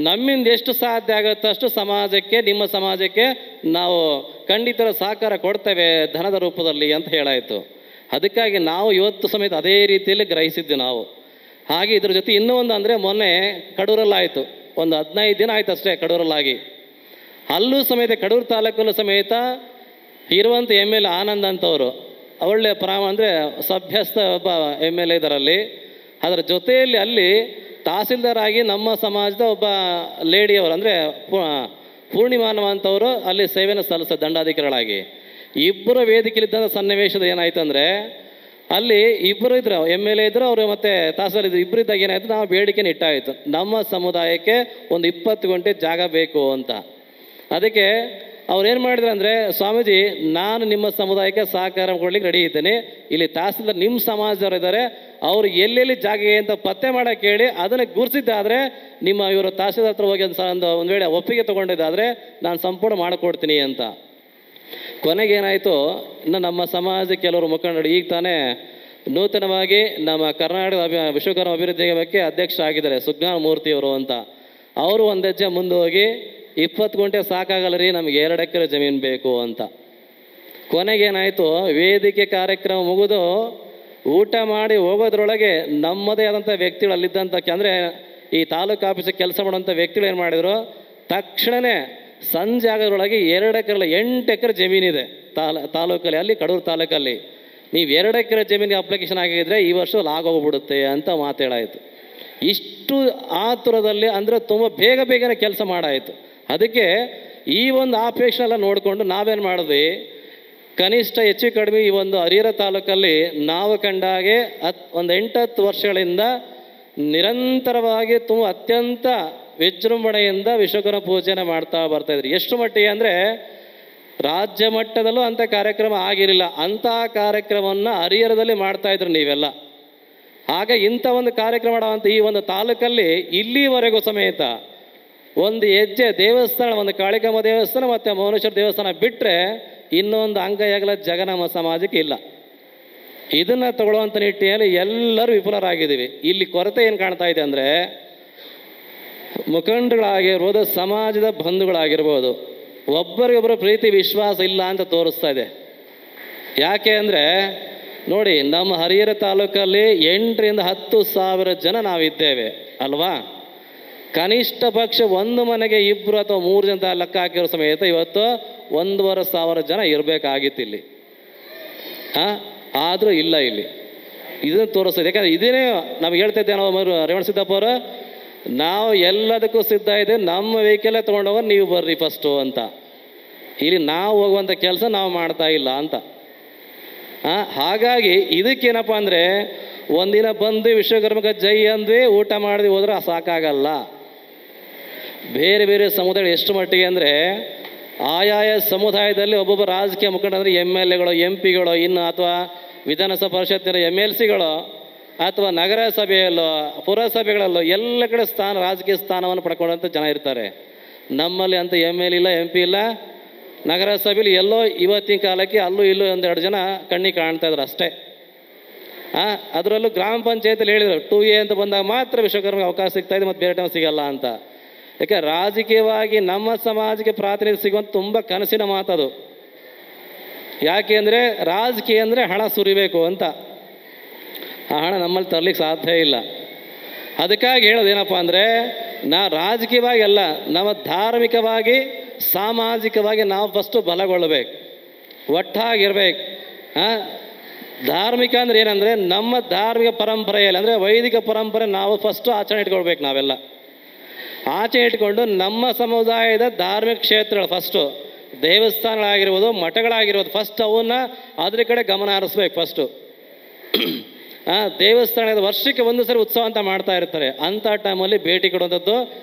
ನಮ್ಮಿಂದ ಎಷ್ಟು ಸಾಧ್ಯ ಆಗುತ್ತೋ ಅಷ್ಟು ಸಮಾಜಕ್ಕೆ, ನಿಮ್ಮ ಸಮಾಜಕ್ಕೆ ನಾವು ಖಂಡಿತ ಸಹಕಾರ ಕೊಡ್ತೇವೆ ಧನದ ರೂಪದಲ್ಲಿ ಅಂತ ಹೇಳಾಯಿತು. ಅದಕ್ಕಾಗಿ ನಾವು ಇವತ್ತು ಸಮೇತ ಅದೇ ರೀತಿಯಲ್ಲಿ ಗ್ರಹಿಸಿದ್ವಿ ನಾವು. ಹಾಗೆ ಇದ್ರ ಜೊತೆ ಇನ್ನೂ ಒಂದು ಅಂದರೆ ಮೊನ್ನೆ ಕಡೂರಲ್ಲಾಯಿತು, ಒಂದು 15 ದಿನ ಆಯ್ತು ಅಷ್ಟೇ ಕಡೂರಲ್ಲಾಗಿ. ಅಲ್ಲೂ ಸಮೇತ ಕಡೂರು ತಾಲೂಕಲ್ಲೂ ಸಮೇತ ಇರುವಂಥ MLA ಆನಂದ್ ಅಂತವರು ಒಳ್ಳೆ ಅಂದರೆ ಸಭ್ಯಸ್ಥ ಒಬ್ಬ MLA ಇದರಲ್ಲಿ. ಅದರ ಜೊತೆಯಲ್ಲಿ ಅಲ್ಲಿ ತಹಸೀಲ್ದಾರ್ ಆಗಿ ನಮ್ಮ ಸಮಾಜದ ಒಬ್ಬ ಲೇಡಿಯವರು ಅಂದರೆ ಪೂರ್ಣಿಮಾನವ ಅಂತವರು ಅಲ್ಲಿ ಸೇವೆಯನ್ನು ಸಲ್ಲಿಸ ದಂಡಾಧಿಕಾರಿಗಳಾಗಿ ಇಬ್ಬರು ವೇದಿಕೆಯಲ್ಲಿದ್ದ ಸನ್ನಿವೇಶದ ಏನಾಯ್ತು ಅಂದರೆ, ಅಲ್ಲಿ ಇಬ್ಬರು ಇದ್ರು MLA ಇದ್ದರು, ಅವರು ಮತ್ತು ತಹಸೀಲ್ದಾರ್ ಇದ್ರು. ಇಬ್ಬರಿದ್ದಾಗ ಏನಾಯಿತು, ನಾವು ಬೇಡಿಕೆನ ಇಟ್ಟಾಯಿತು ನಮ್ಮ ಸಮುದಾಯಕ್ಕೆ ಒಂದು 20 ಗುಂಟೆ ಜಾಗ ಬೇಕು ಅಂತ. ಅದಕ್ಕೆ ಅವ್ರು ಏನು ಮಾಡಿದ್ರು ಅಂದರೆ, ಸ್ವಾಮೀಜಿ ನಾನು ನಿಮ್ಮ ಸಮುದಾಯಕ್ಕೆ ಸಹಕಾರ ಕೊಡ್ಲಿಕ್ಕೆ ರೆಡಿ ಇದ್ದೇನೆ, ಇಲ್ಲಿ ತಹಸೀಲ್ದಾರ್ ನಿಮ್ಮ ಸಮಾಜದವರು ಇದ್ದಾರೆ, ಅವರು ಎಲ್ಲೆಲ್ಲಿ ಜಾಗ ಅಂತ ಪತ್ತೆ ಮಾಡೋಕ್ಕೆ ಹೇಳಿ ಅದನ್ನು ಗುರುತಿದ್ದಾದರೆ ನಿಮ್ಮ ಇವರು ತಹಸೀಲ್ದಾರ್ ಹತ್ರ ಹೋಗಿ ಒಂದು ವೇಳೆ ಒಪ್ಪಿಗೆ ತೊಗೊಂಡಿದ್ದಾದರೆ ನಾನು ಸಂಪೂರ್ಣ ಮಾಡಿಕೊಡ್ತೀನಿ ಅಂತ. ಕೊನೆಗೇನಾಯಿತು, ಇನ್ನು ನಮ್ಮ ಸಮಾಜ ಕೆಲವರು ಮುಖಂಡರು ಈಗ ತಾನೇ ನೂತನವಾಗಿ ನಮ್ಮ ಕರ್ನಾಟಕ ವಿಶ್ವಕರ್ಮ ಅಭಿವೃದ್ಧಿ ಬಗ್ಗೆ ಅಧ್ಯಕ್ಷ ಆಗಿದ್ದಾರೆ ಸುಜ್ಞಾನ ಮೂರ್ತಿಯವರು ಅಂತ. ಅವರು ಒಂದು ಹೆಜ್ಜೆ ಮುಂದೆ ಹೋಗಿ 20 ಗುಂಟೆ ಸಾಕಾಗಲ್ಲ ರೀ, ನಮಗೆ 2 ಎಕರೆ ಜಮೀನು ಬೇಕು ಅಂತ. ಕೊನೆಗೇನಾಯಿತು, ವೇದಿಕೆ ಕಾರ್ಯಕ್ರಮ ಮುಗಿದು ಊಟ ಮಾಡಿ ಹೋಗೋದ್ರೊಳಗೆ ನಮ್ಮದೇ ಆದಂಥ ವ್ಯಕ್ತಿಗಳು ಅಲ್ಲಿದ್ದಂಥ ಅಂದರೆ ಈ ತಾಲೂಕು ಆಫೀಸಿಗೆ ಕೆಲಸ ಮಾಡುವಂಥ ವ್ಯಕ್ತಿಗಳು ಏನು ಮಾಡಿದರು, ತಕ್ಷಣವೇ ಸಂಜೆ ಆಗೋದ್ರೊಳಗೆ 2 ಎಕರೆ 8 ಎಕರೆ ಜಮೀನಿದೆ ತಾಲೂಕಲ್ಲಿ, ಅಲ್ಲಿ ಕಡೂರು ತಾಲೂಕಲ್ಲಿ. ನೀವು 2 ಎಕರೆ ಜಮೀನಿಗೆ ಅಪ್ಲಿಕೇಶನ್ ಆಗಿದ್ರೆ ಈ ವರ್ಷದಲ್ಲಿ ಆಗೋಗ್ಬಿಡುತ್ತೆ ಅಂತ ಮಾತೇಳಾಯಿತು. ಇಷ್ಟು ಆತುರದಲ್ಲಿ ಅಂದರೆ ತುಂಬ ಬೇಗನೆ ಕೆಲಸ ಮಾಡಾಯಿತು. ಅದಕ್ಕೆ ಈ ಒಂದು ಆಪರೇಷನ್ ನೋಡಿಕೊಂಡು ನಾವೇನು ಮಾಡಿದ್ವಿ, ಕನಿಷ್ಠ ಹೆಚ್ಚು ಕಡಿಮೆ ಈ ಒಂದು ಹರಿಹರ ತಾಲೂಕಲ್ಲಿ ನಾವು ಕಂಡಾಗೆ ಒಂದು 8-10 ವರ್ಷಗಳಿಂದ ನಿರಂತರವಾಗಿ ತುಂಬ ಅತ್ಯಂತ ವಿಜೃಂಭಣೆಯಿಂದ ವಿಶ್ವಕರ್ಮ ಪೂಜೆನ ಮಾಡ್ತಾ ಬರ್ತಾಯಿದ್ರು. ಎಷ್ಟು ಮಟ್ಟಿಗೆ ಅಂದರೆ ರಾಜ್ಯ ಮಟ್ಟದಲ್ಲೂ ಅಂಥ ಕಾರ್ಯಕ್ರಮ ಆಗಿರಲಿಲ್ಲ. ಅಂಥ ಕಾರ್ಯಕ್ರಮವನ್ನು ಹರಿಹರದಲ್ಲಿ ಮಾಡ್ತಾಯಿದ್ರು ನೀವೆಲ್ಲ. ಆಗ ಇಂಥ ಒಂದು ಕಾರ್ಯಕ್ರಮ ಮಾಡುವಂಥ ಈ ಒಂದು ತಾಲೂಕಲ್ಲಿ ಇಲ್ಲಿವರೆಗೂ ಸಮೇತ ಒಂದು ಹೆಜ್ಜೆ ದೇವಸ್ಥಾನ, ಒಂದು ಕಾಳಿಕಮ್ಮ ದೇವಸ್ಥಾನ ಮತ್ತು ಮೌನೇಶ್ವರ ದೇವಸ್ಥಾನ ಬಿಟ್ಟರೆ ಇನ್ನೊಂದು ಅಂಗೈಯಾಗಲ ಜಗ ನಮ್ಮ ಸಮಾಜಕ್ಕೆ ಇಲ್ಲ. ಇದನ್ನು ತಗೊಳ್ಳುವಂಥ ನಿಟ್ಟಿನಲ್ಲಿ ಎಲ್ಲರೂ ವಿಫಲರಾಗಿದ್ದೀವಿ. ಇಲ್ಲಿ ಕೊರತೆ ಏನು ಕಾಣ್ತಾ ಇದೆ ಅಂದರೆ, ಮುಖಂಡಗಳಾಗಿರ್ಬೋದು, ಸಮಾಜದ ಬಂಧುಗಳಾಗಿರ್ಬೋದು, ಒಬ್ಬರಿಗೊಬ್ಬರು ಪ್ರೀತಿ ವಿಶ್ವಾಸ ಇಲ್ಲ ಅಂತ ತೋರಿಸ್ತಾ ಇದೆ. ಯಾಕೆ ಅಂದರೆ ನೋಡಿ, ನಮ್ಮ ಹರಿಹರ ತಾಲೂಕಲ್ಲಿ 8ರಿಂದ 10,000 ಜನ ನಾವಿದ್ದೇವೆ ಅಲ್ವಾ. ಕನಿಷ್ಠ ಪಕ್ಷ ಒಂದು ಮನೆಗೆ 2 ಅಥವಾ 3 ಜನ ಲೆಕ್ಕ ಹಾಕಿರೋ ಸಮೇತ ಇವತ್ತು 1,500 ಜನ ಇರಬೇಕಾಗಿತ್ತು ಇಲ್ಲಿ. ಆದರೂ ಇಲ್ಲ ಇಲ್ಲಿ. ಇದನ್ನು ತೋರಿಸ್ತದೆ. ಯಾಕಂದರೆ ಇದನ್ನೇ ನಮ್ಗೆ ಹೇಳ್ತೈತೆ ನಾವು ರೇವಣ ಸಿದ್ದಪ್ಪ ಅವರು, ನಾವು ಎಲ್ಲದಕ್ಕೂ ಸಿದ್ಧ ಇದೆ, ನಮ್ಮ ವೆಹಿಕಲ್ಲೇ ತೊಗೊಂಡೋಗಿ ನೀವು ಬರ್ರಿ ಫಸ್ಟು ಅಂತ. ಇಲ್ಲಿ ನಾವು ಹೋಗುವಂಥ ಕೆಲಸ ನಾವು ಮಾಡ್ತಾ ಇಲ್ಲ ಅಂತ. ಹಾಗಾಗಿ ಇದಕ್ಕೇನಪ್ಪ ಅಂದರೆ, ಒಂದಿನ ಬಂದು ವಿಶ್ವಕರ್ಮಕ್ಕೆ ಜೈ ಅಂದ್ವಿ, ಊಟ ಮಾಡಿದ್ವಿ, ಹೋದ್ರೆ ಸಾಕಾಗಲ್ಲ. ಬೇರೆ ಬೇರೆ ಸಮುದಾಯಗಳು ಎಷ್ಟು ಮಟ್ಟಿಗೆ ಅಂದರೆ, ಆಯಾಯ ಸಮುದಾಯದಲ್ಲಿ ಒಬ್ಬೊಬ್ಬ ರಾಜಕೀಯ ಮುಖಂಡ ಅಂದರೆ MLAಗಳು, MP ಗಳು, ಇನ್ನು ಅಥವಾ ವಿಧಾನಸಭಾ ಪರಿಷತ್ತಿನ MLCಗಳು, ಅಥವಾ ನಗರ ಸಭೆಯಲ್ಲೋ ಪುರಸಭೆಗಳಲ್ಲೋ ಎಲ್ಲ ಕಡೆ ರಾಜಕೀಯ ಸ್ಥಾನವನ್ನು ಪಡ್ಕೊಳ್ಳುವಂಥ ಜನ ಇರ್ತಾರೆ. ನಮ್ಮಲ್ಲಿ ಅಂತ MLA ಇಲ್ಲ, MP ಇಲ್ಲ. ನಗರ ಸಭೆಯಲ್ಲಿ ಎಲ್ಲೋ ಇವತ್ತಿನ ಕಾಲಕ್ಕೆ ಅಲ್ಲೂ ಇಲ್ಲೂ 1-2 ಜನ ಕಣ್ಣಿಗೆ ಕಾಣ್ತಾ ಇದ್ರು ಅಷ್ಟೇ. ಅದರಲ್ಲೂ ಗ್ರಾಮ ಪಂಚಾಯತಿಯಲ್ಲಿ ಹೇಳಿದರು 2A ಅಂತ ಬಂದಾಗ ಮಾತ್ರ ವಿಶ್ವಕರ್ಮಗೆ ಅವಕಾಶ ಸಿಗ್ತಾ ಇದೆ, ಮತ್ತು ಬೇರೆ ಟೈಮ್ ಸಿಗಲ್ಲ ಅಂತ. ಯಾಕೆ ರಾಜಕೀಯವಾಗಿ ನಮ್ಮ ಸಮಾಜಕ್ಕೆ ಪ್ರಾತಿನಿಧ್ಯ ಸಿಗುವಂಥ ತುಂಬ ಕನಸಿನ ಮಾತದು. ಯಾಕೆ ಅಂದರೆ ರಾಜಕೀಯ ಅಂದರೆ ಹಣ ಸುರಿಬೇಕು ಅಂತ. ಆ ಹಣ ನಮ್ಮಲ್ಲಿ ತರಲಿಕ್ಕೆ ಸಾಧ್ಯ ಇಲ್ಲ. ಅದಕ್ಕಾಗಿ ಹೇಳೋದೇನಪ್ಪ ಅಂದರೆ, ರಾಜಕೀಯವಾಗಿ ಅಲ್ಲ, ನಮ್ಮ ಧಾರ್ಮಿಕವಾಗಿ ಸಾಮಾಜಿಕವಾಗಿ ನಾವು ಫಸ್ಟು ಬಲಗೊಳ್ಳಬೇಕು, ಒಟ್ಟಾಗಿರ್ಬೇಕು. ಧಾರ್ಮಿಕ ಅಂದರೆ ಏನಂದರೆ, ನಮ್ಮ ಧಾರ್ಮಿಕ ಪರಂಪರೆಯಲ್ಲಿ ಅಂದರೆ ವೈದಿಕ ಪರಂಪರೆ ನಾವು ಫಸ್ಟು ಆಚರಣೆ ಇಟ್ಕೊಳ್ಬೇಕು. ನಾವೆಲ್ಲ ಆಚರಣೆ ಇಟ್ಕೊಂಡು ನಮ್ಮ ಸಮುದಾಯದ ಧಾರ್ಮಿಕ ಕ್ಷೇತ್ರಗಳು ಫಸ್ಟು ದೇವಸ್ಥಾನಗಳಾಗಿರ್ಬೋದು, ಮಠಗಳಾಗಿರ್ಬೋದು, ಫಸ್ಟ್ ಅವನ್ನ ಅದ್ರ ಕಡೆ ಗಮನ ಹರಿಸ್ಬೇಕು ಫಸ್ಟು. ದೇವಸ್ಥಾನದ ವರ್ಷಕ್ಕೆ 1 ಸರಿ ಉತ್ಸವ ಅಂತ ಮಾಡ್ತಾ ಇರ್ತಾರೆ. ಅಂಥ ಟೈಮಲ್ಲಿ ಭೇಟಿ ಕೊಡುವಂಥದ್ದು,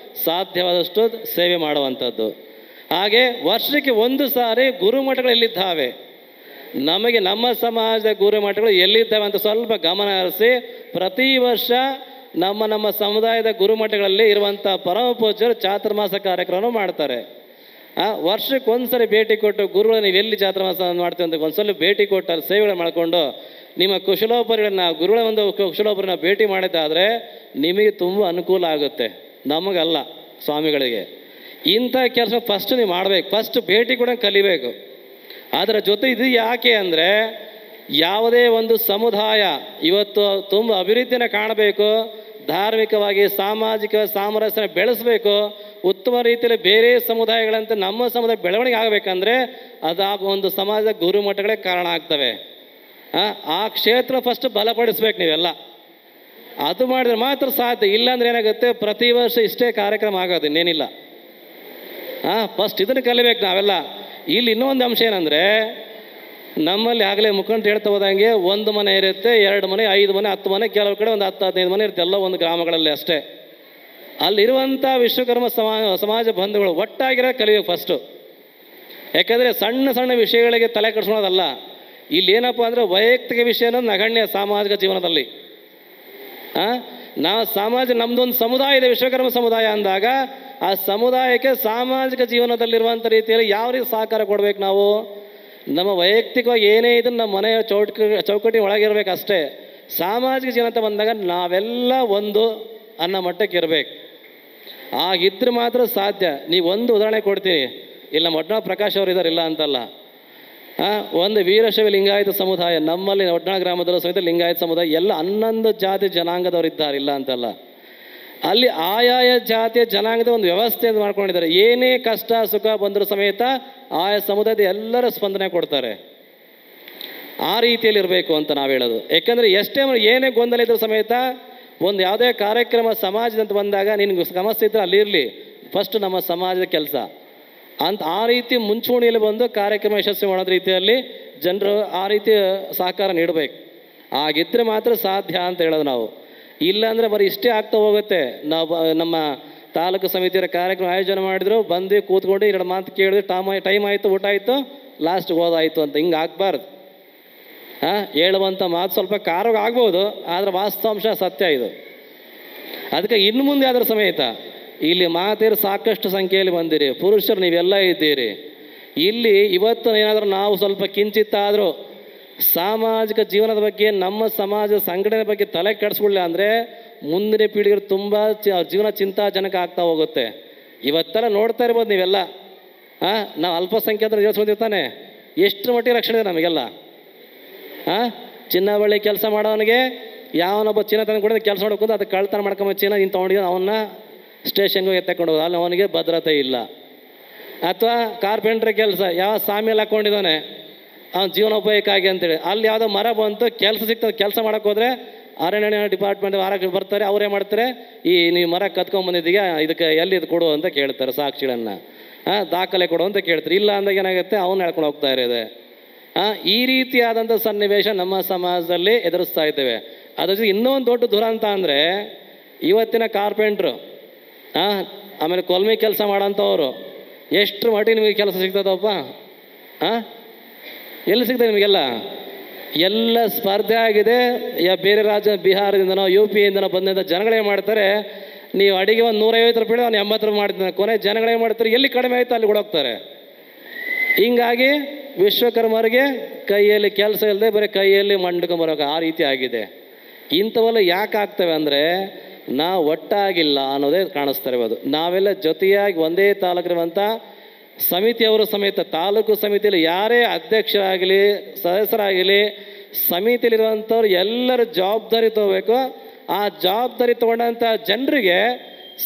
ಸಾಧ್ಯವಾದಷ್ಟು ಸೇವೆ ಮಾಡುವಂಥದ್ದು. ಹಾಗೆ ವರ್ಷಕ್ಕೆ 1 ಸಾರಿ ಗುರುಮಠಗಳು ಎಲ್ಲಿದ್ದಾವೆ, ನಮಗೆ ನಮ್ಮ ಸಮಾಜದ ಗುರುಮಠಗಳು ಎಲ್ಲಿದ್ದಾವೆ ಅಂತ ಸ್ವಲ್ಪ ಗಮನ ಹರಿಸಿ ಪ್ರತಿ ವರ್ಷ ನಮ್ಮ ಸಮುದಾಯದ ಗುರುಮಠಗಳಲ್ಲಿ ಇರುವಂಥ ಪರಮ ಪೂಜ್ಯರು ಚಾತುರ್ಮಾಸ ಕಾರ್ಯಕ್ರಮ ಮಾಡ್ತಾರೆ. ವರ್ಷಕ್ಕೆ 1 ಸರಿ ಭೇಟಿ ಕೊಟ್ಟು, ಗುರುಗಳು ನೀವು ಎಲ್ಲಿ ಚಾತುರ್ಮಾಸ ಮಾಡ್ತೀವಿ ಅಂತ ಒಂದ್ಸಲ ಭೇಟಿ ಕೊಟ್ಟು ಅಲ್ಲಿ ಸೇವೆಗಳು ಮಾಡಿಕೊಂಡು ನಿಮ್ಮ ಕುಶಲೋಪರಿಗಳನ್ನ, ಗುರುಗಳ ಒಂದು ಕುಶಲೋಪರಿನ ಭೇಟಿ ಮಾಡಿದ್ದಾದರೆ ನಿಮಗೆ ತುಂಬ ಅನುಕೂಲ ಆಗುತ್ತೆ, ನಮಗಲ್ಲ ಸ್ವಾಮಿಗಳಿಗೆ. ಇಂಥ ಕೆಲಸ ಫಸ್ಟ್ ನೀವು ಮಾಡಬೇಕು. ಫಸ್ಟ್ ಭೇಟಿ ಕೂಡ ಕಲಿಬೇಕು. ಅದರ ಜೊತೆ ಇದು ಯಾಕೆ ಅಂದರೆ, ಯಾವುದೇ ಒಂದು ಸಮುದಾಯ ಇವತ್ತು ತುಂಬ ಅಭಿವೃದ್ಧಿನ ಕಾಣಬೇಕು, ಧಾರ್ಮಿಕವಾಗಿ ಸಾಮಾಜಿಕ ಸಾಮರಸ್ಯ ಬೆಳೆಸಬೇಕು, ಉತ್ತಮ ರೀತಿಯಲ್ಲಿ ಬೇರೆ ಸಮುದಾಯಗಳಂತೆ ನಮ್ಮ ಸಮುದಾಯ ಬೆಳವಣಿಗೆ ಆಗಬೇಕಂದ್ರೆ ಅದು ಒಂದು ಸಮಾಜದ ಗುರುಮಠಗಳೇ ಕಾರಣ ಆಗ್ತವೆ. ಆ ಕ್ಷೇತ್ರ ಫಸ್ಟ್ ಬಲಪಡಿಸ್ಬೇಕು ನೀವೆಲ್ಲ. ಅದು ಮಾಡಿದ್ರೆ ಮಾತ್ರ ಸಾಧ್ಯ. ಇಲ್ಲಾಂದ್ರೆ ಏನಾಗುತ್ತೆ, ಪ್ರತಿ ವರ್ಷ ಇಷ್ಟೇ ಕಾರ್ಯಕ್ರಮ ಆಗೋದು, ಇನ್ನೇನಿಲ್ಲ. ಫಸ್ಟ್ ಇದನ್ನು ಕಲಿಬೇಕು ನಾವೆಲ್ಲ. ಇಲ್ಲಿ ಇನ್ನೊಂದು ಅಂಶ ಏನಂದರೆ, ನಮ್ಮಲ್ಲಿ ಆಗಲೇ ಮುಖಂಡರು ಹೇಳ್ತಾ ಹೋದಂಗೆ 1 ಮನೆ ಇರುತ್ತೆ, 2 ಮನೆ, 5 ಮನೆ, 10 ಮನೆ, ಕೆಲವು ಕಡೆ ಒಂದು 10-15 ಮನೆ ಇರುತ್ತೆ, ಎಲ್ಲ ಒಂದು ಗ್ರಾಮಗಳಲ್ಲಿ ಅಷ್ಟೇ. ಅಲ್ಲಿರುವಂಥ ವಿಶ್ವಕರ್ಮ ಸಮಾಜ ಬಂಧುಗಳು ಒಟ್ಟಾಗಿರೋ ಕಲಿಬೇಕು ಫಸ್ಟು. ಯಾಕಂದರೆ ಸಣ್ಣ ಸಣ್ಣ ವಿಷಯಗಳಿಗೆ ತಲೆ ಕೆಡಿಸ್ಕೊಳೋದಲ್ಲ. ಇಲ್ಲಿ ಏನಪ್ಪ ಅಂದರೆ ವೈಯಕ್ತಿಕ ವಿಷಯನ ನಗಣ್ಯ ಸಾಮಾಜಿಕ ಜೀವನದಲ್ಲಿ. ನಾವು ನಮ್ಮದೊಂದು ಸಮುದಾಯ ಇದೆ, ವಿಶ್ವಕರ್ಮ ಸಮುದಾಯ ಅಂದಾಗ ಆ ಸಮುದಾಯಕ್ಕೆ ಸಾಮಾಜಿಕ ಜೀವನದಲ್ಲಿರುವಂಥ ರೀತಿಯಲ್ಲಿ ಯಾವ ರೀತಿ ಸಹಕಾರ ಕೊಡಬೇಕು ನಾವು? ನಮ್ಮ ವೈಯಕ್ತಿಕವಾಗಿ ಏನೇ ಇದನ್ನು ನಮ್ಮ ಮನೆಯ ಚೌಕಟ್ಟಿನ ಒಳಗಿರ್ಬೇಕು ಅಷ್ಟೇ. ಸಾಮಾಜಿಕ ಜೀವನ ಅಂತ ಬಂದಾಗ ನಾವೆಲ್ಲ ಒಂದು ಅನ್ನೋ ಮಟ್ಟಕ್ಕೆ ಇರಬೇಕು. ಆಗಿದ್ರೆ ಮಾತ್ರ ಸಾಧ್ಯ. ನೀವು ಒಂದು ಉದಾಹರಣೆ ಕೊಡ್ತೀನಿ. ಇಲ್ಲ ಒಡ್ನಾಳ್ ಪ್ರಕಾಶ್ ಅವರು ಇದ್ದಾರೆ, ಇಲ್ಲ ಅಂತಲ್ಲ. ಒಂದು ವೀರಶೈವ ಲಿಂಗಾಯತ ಸಮುದಾಯ ನಮ್ಮಲ್ಲಿ ಒಡ್ನಾಳ್ ಗ್ರಾಮದಲ್ಲೂ ಸಹಿತ ಲಿಂಗಾಯತ ಸಮುದಾಯ ಎಲ್ಲ 11 ಜಾತಿ ಜನಾಂಗದವರು ಇದ್ದಾರೆ, ಇಲ್ಲ ಅಂತಲ್ಲ. ಅಲ್ಲಿ ಆಯಾಯ ಜಾತಿಯ ಜನಾಂಗದ ಒಂದು ವ್ಯವಸ್ಥೆ ಮಾಡ್ಕೊಂಡಿದ್ದಾರೆ. ಏನೇ ಕಷ್ಟ ಸುಖ ಬಂದರೂ ಸಮೇತ ಆಯಾ ಸಮುದಾಯದ ಎಲ್ಲರ ಸ್ಪಂದನೆ ಕೊಡ್ತಾರೆ. ಆ ರೀತಿಯಲ್ಲಿ ಇರಬೇಕು ಅಂತ ನಾವು ಹೇಳೋದು. ಯಾಕಂದರೆ ಎಷ್ಟೇ ಏನೇ ಗೊಂದಲ ಇದ್ರೂ ಸಮೇತ ಒಂದು ಯಾವುದೇ ಕಾರ್ಯಕ್ರಮ ಸಮಾಜದಂತ ಬಂದಾಗ ನಿನಗೆ ಸಮಸ್ಯೆ ಇದ್ದರೆ ಅಲ್ಲಿರಲಿ, ಫಸ್ಟ್ ನಮ್ಮ ಸಮಾಜದ ಕೆಲಸ ಅಂತ ಆ ರೀತಿ ಮುಂಚೂಣಿಯಲ್ಲಿ ಬಂದು ಕಾರ್ಯಕ್ರಮ ಯಶಸ್ವಿ ಮಾಡೋ ರೀತಿಯಲ್ಲಿ ಜನರು ಆ ರೀತಿ ಸಹಕಾರ ನೀಡಬೇಕು. ಆಗಿದ್ದರೆ ಮಾತ್ರ ಸಾಧ್ಯ ಅಂತ ಹೇಳೋದು ನಾವು. ಇಲ್ಲಾಂದರೆ ಬರೀ ಇಷ್ಟೇ ಆಗ್ತಾ ಹೋಗುತ್ತೆ. ನಾವು ನಮ್ಮ ತಾಲೂಕು ಸಮಿತಿಯರ ಕಾರ್ಯಕ್ರಮ ಆಯೋಜನೆ ಮಾಡಿದ್ರು, ಬಂದು ಕೂತ್ಕೊಂಡು 2 ಮಾತು ಕೇಳಿದ್ರೆ ಟೈಮ್ ಆಯಿತು, ಊಟ ಆಯಿತು, ಲಾಸ್ಟ್ ಹೋದಾಯಿತು ಅಂತ. ಹಿಂಗೆ ಆಗಬಾರ್ದು. ಹೇಳುವಂಥ ಮಾತು ಸ್ವಲ್ಪ ಖಾರವಾಗಿ ಆಗ್ಬೋದು, ಆದರೆ ವಾಸ್ತವಾಂಶ ಸತ್ಯ ಇದು. ಅದಕ್ಕೆ ಇನ್ನು ಮುಂದೆ ಅದರ ಸಮೇತ ಇಲ್ಲಿ ಮಾತೆಯರು ಸಾಕಷ್ಟು ಸಂಖ್ಯೆಯಲ್ಲಿ ಬಂದಿರಿ, ಪುರುಷರು ನೀವೆಲ್ಲ ಇದ್ದೀರಿ. ಇಲ್ಲಿ ಇವತ್ತು ಏನಾದರೂ ನಾವು ಸ್ವಲ್ಪ ಕಿಂಚಿತ್ತಾದರೂ ಸಾಮಾಜಿಕ ಜೀವನದ ಬಗ್ಗೆ, ನಮ್ಮ ಸಮಾಜದ ಸಂಘಟನೆ ಬಗ್ಗೆ ತಲೆ ಕೆಡಿಸ್ಕೊಳ್ಳಿಲ್ಲ ಅಂದರೆ ಮುಂದಿನ ಪೀಳಿಗೆರು ತುಂಬ ಜೀವನ ಚಿಂತಾಜನಕ ಆಗ್ತಾ ಹೋಗುತ್ತೆ. ಇವತ್ತೆಲ್ಲ ನೋಡ್ತಾ ಇರ್ಬೋದು ನೀವೆಲ್ಲ. ನಾವು ಅಲ್ಪಸಂಖ್ಯಾತರು ಜೀವಿಸ್ಕೊಂಡಿರ್ತಾನೆ, ಎಷ್ಟು ಮಟ್ಟಿಗೆ ರಕ್ಷಣೆ ಇದೆ ನಮಗೆಲ್ಲ. ಚಿನ್ನ ಬಳ್ಳಿ ಕೆಲಸ ಮಾಡೋವನಿಗೆ ಯಾವನೊಬ್ಬ ಚಿನ್ನ ತಂದು ಕೊಡೋದು ಕೆಲಸ ಮಾಡ್ಕೊಂಡು ಅದು ಕಳ್ತನ ಮಾಡ್ಕೊಂಬ ಚಿನ್ನ ನೀನು ತೊಗೊಂಡಿದ್ದು ಅವನ್ನ ಸ್ಟೇಷನ್ಗೆ ಎತ್ತಕೊಂಡು ಹೋಗೋದು, ಅಲ್ಲಿ ಅವನಿಗೆ ಭದ್ರತೆ ಇಲ್ಲ. ಅಥವಾ ಕಾರ್ಪೆಂಟ್ರ್ ಕೆಲಸ ಯಾವ ಸಾಮಿಯಲ್ಲಿ ಹಾಕ್ಕೊಂಡಿದ್ದಾನೆ ಅವನ ಜೀವನೋಪಾಯಕ್ಕಾಗಿ ಅಂತೇಳಿ, ಅಲ್ಲಿ ಯಾವುದೋ ಮರ ಬಂತು ಕೆಲಸ ಸಿಗ್ತದೆ, ಕೆಲಸ ಮಾಡೋಕ್ಕೆ ಹೋದರೆ ಅರಣ್ಯ ಡಿಪಾರ್ಟ್ಮೆಂಟ್ ವಾರಕ್ಕೆ ಬರ್ತಾರೆ, ಅವರೇ ಮಾಡ್ತಾರೆ, ನೀವು ಮರ ಕತ್ಕೊಂಡ್ಬಂದಿದ್ದೀಗ ಇದಕ್ಕೆ ಎಲ್ಲಿ ಇದು ಕೊಡು ಅಂತ ಕೇಳ್ತಾರೆ, ಸಾಕ್ಷಿಗಳನ್ನು ದಾಖಲೆ ಕೊಡು ಅಂತ ಕೇಳ್ತಾರೆ. ಇಲ್ಲ ಅಂದಾಗ ಏನಾಗುತ್ತೆ, ಅವನ್ನ ಹೇಳ್ಕೊಂಡು ಹೋಗ್ತಾ ಇರೋದೆ. ಈ ರೀತಿಯಾದಂಥ ಸನ್ನಿವೇಶ ನಮ್ಮ ಸಮಾಜದಲ್ಲಿ ಎದುರಿಸ್ತಾ ಇದ್ದೇವೆ. ಅದ್ರ ಜೊತೆ ಇನ್ನೊಂದು ದೊಡ್ಡ ದುರಂತ ಅಂದರೆ ಇವತ್ತಿನ ಕಾರ್ಪೆಂಟ್ರು, ಆಮೇಲೆ ಕೊಲ್ಮಿ ಕೆಲಸ ಮಾಡೋಂಥವ್ರು ಎಷ್ಟು ಮಟ್ಟಿಗೆ ನಿಮಗೆ ಕೆಲಸ ಸಿಗ್ತದಪ್ಪ? ಎಲ್ಲಿ ಸಿಗ್ತದೆ ನಿಮಗೆಲ್ಲ? ಎಲ್ಲ ಸ್ಪರ್ಧೆ ಆಗಿದೆ. ಬೇರೆ ರಾಜ್ಯ ಬಿಹಾರದಿಂದನೋ ಯು ಪಿಯಿಂದನೋ ಬಂದಂಥ ಜನಗಳೇ ಮಾಡ್ತಾರೆ. ನೀವು ಅಡಿಗೆ ಒಂದು 150 ರೂಪಾಯಿ ಅವ್ನು 80 ರೂಪಾಯಿ ಮಾಡ್ತಾನೆ, ಕೊನೆ ಜನಗಳೇ ಮಾಡ್ತಾರೆ, ಎಲ್ಲಿ ಕಡಿಮೆ ಆಯಿತು ಅಲ್ಲಿ ಕೊಡೋಗ್ತಾರೆ. ಹಿಂಗಾಗಿ ವಿಶ್ವಕರ್ಮರಿಗೆ ಕೈಯಲ್ಲಿ ಕೆಲಸ ಇಲ್ಲದೆ ಬರೀ ಕೈಯಲ್ಲಿ ಮಂಡ್ಕೊಂಬರೋಕೆ ಆ ರೀತಿ ಆಗಿದೆ. ಇಂಥವೆಲ್ಲ ಯಾಕೆ ಆಗ್ತವೆ ಅಂದರೆ ನಾವು ಒಟ್ಟಾಗಿಲ್ಲ ಅನ್ನೋದೇ ಕಾಣಿಸ್ತಾ ಇರ್ಬೋದು. ನಾವೆಲ್ಲ ಜೊತೆಯಾಗಿ ಒಂದೇ ತಾಲೂಕಿರುವಂಥ ಸಮಿತಿಯವರು ಸಮೇತ, ತಾಲೂಕು ಸಮಿತಿಯಲ್ಲಿ ಯಾರೇ ಅಧ್ಯಕ್ಷರಾಗಲಿ ಸದಸ್ಯರಾಗಲಿ ಸಮಿತಿಯಲ್ಲಿರುವಂಥವ್ರು ಎಲ್ಲರ ಜವಾಬ್ದಾರಿ ತಗೋಬೇಕು. ಆ ಜವಾಬ್ದಾರಿ ತಗೊಂಡಂಥ ಜನರಿಗೆ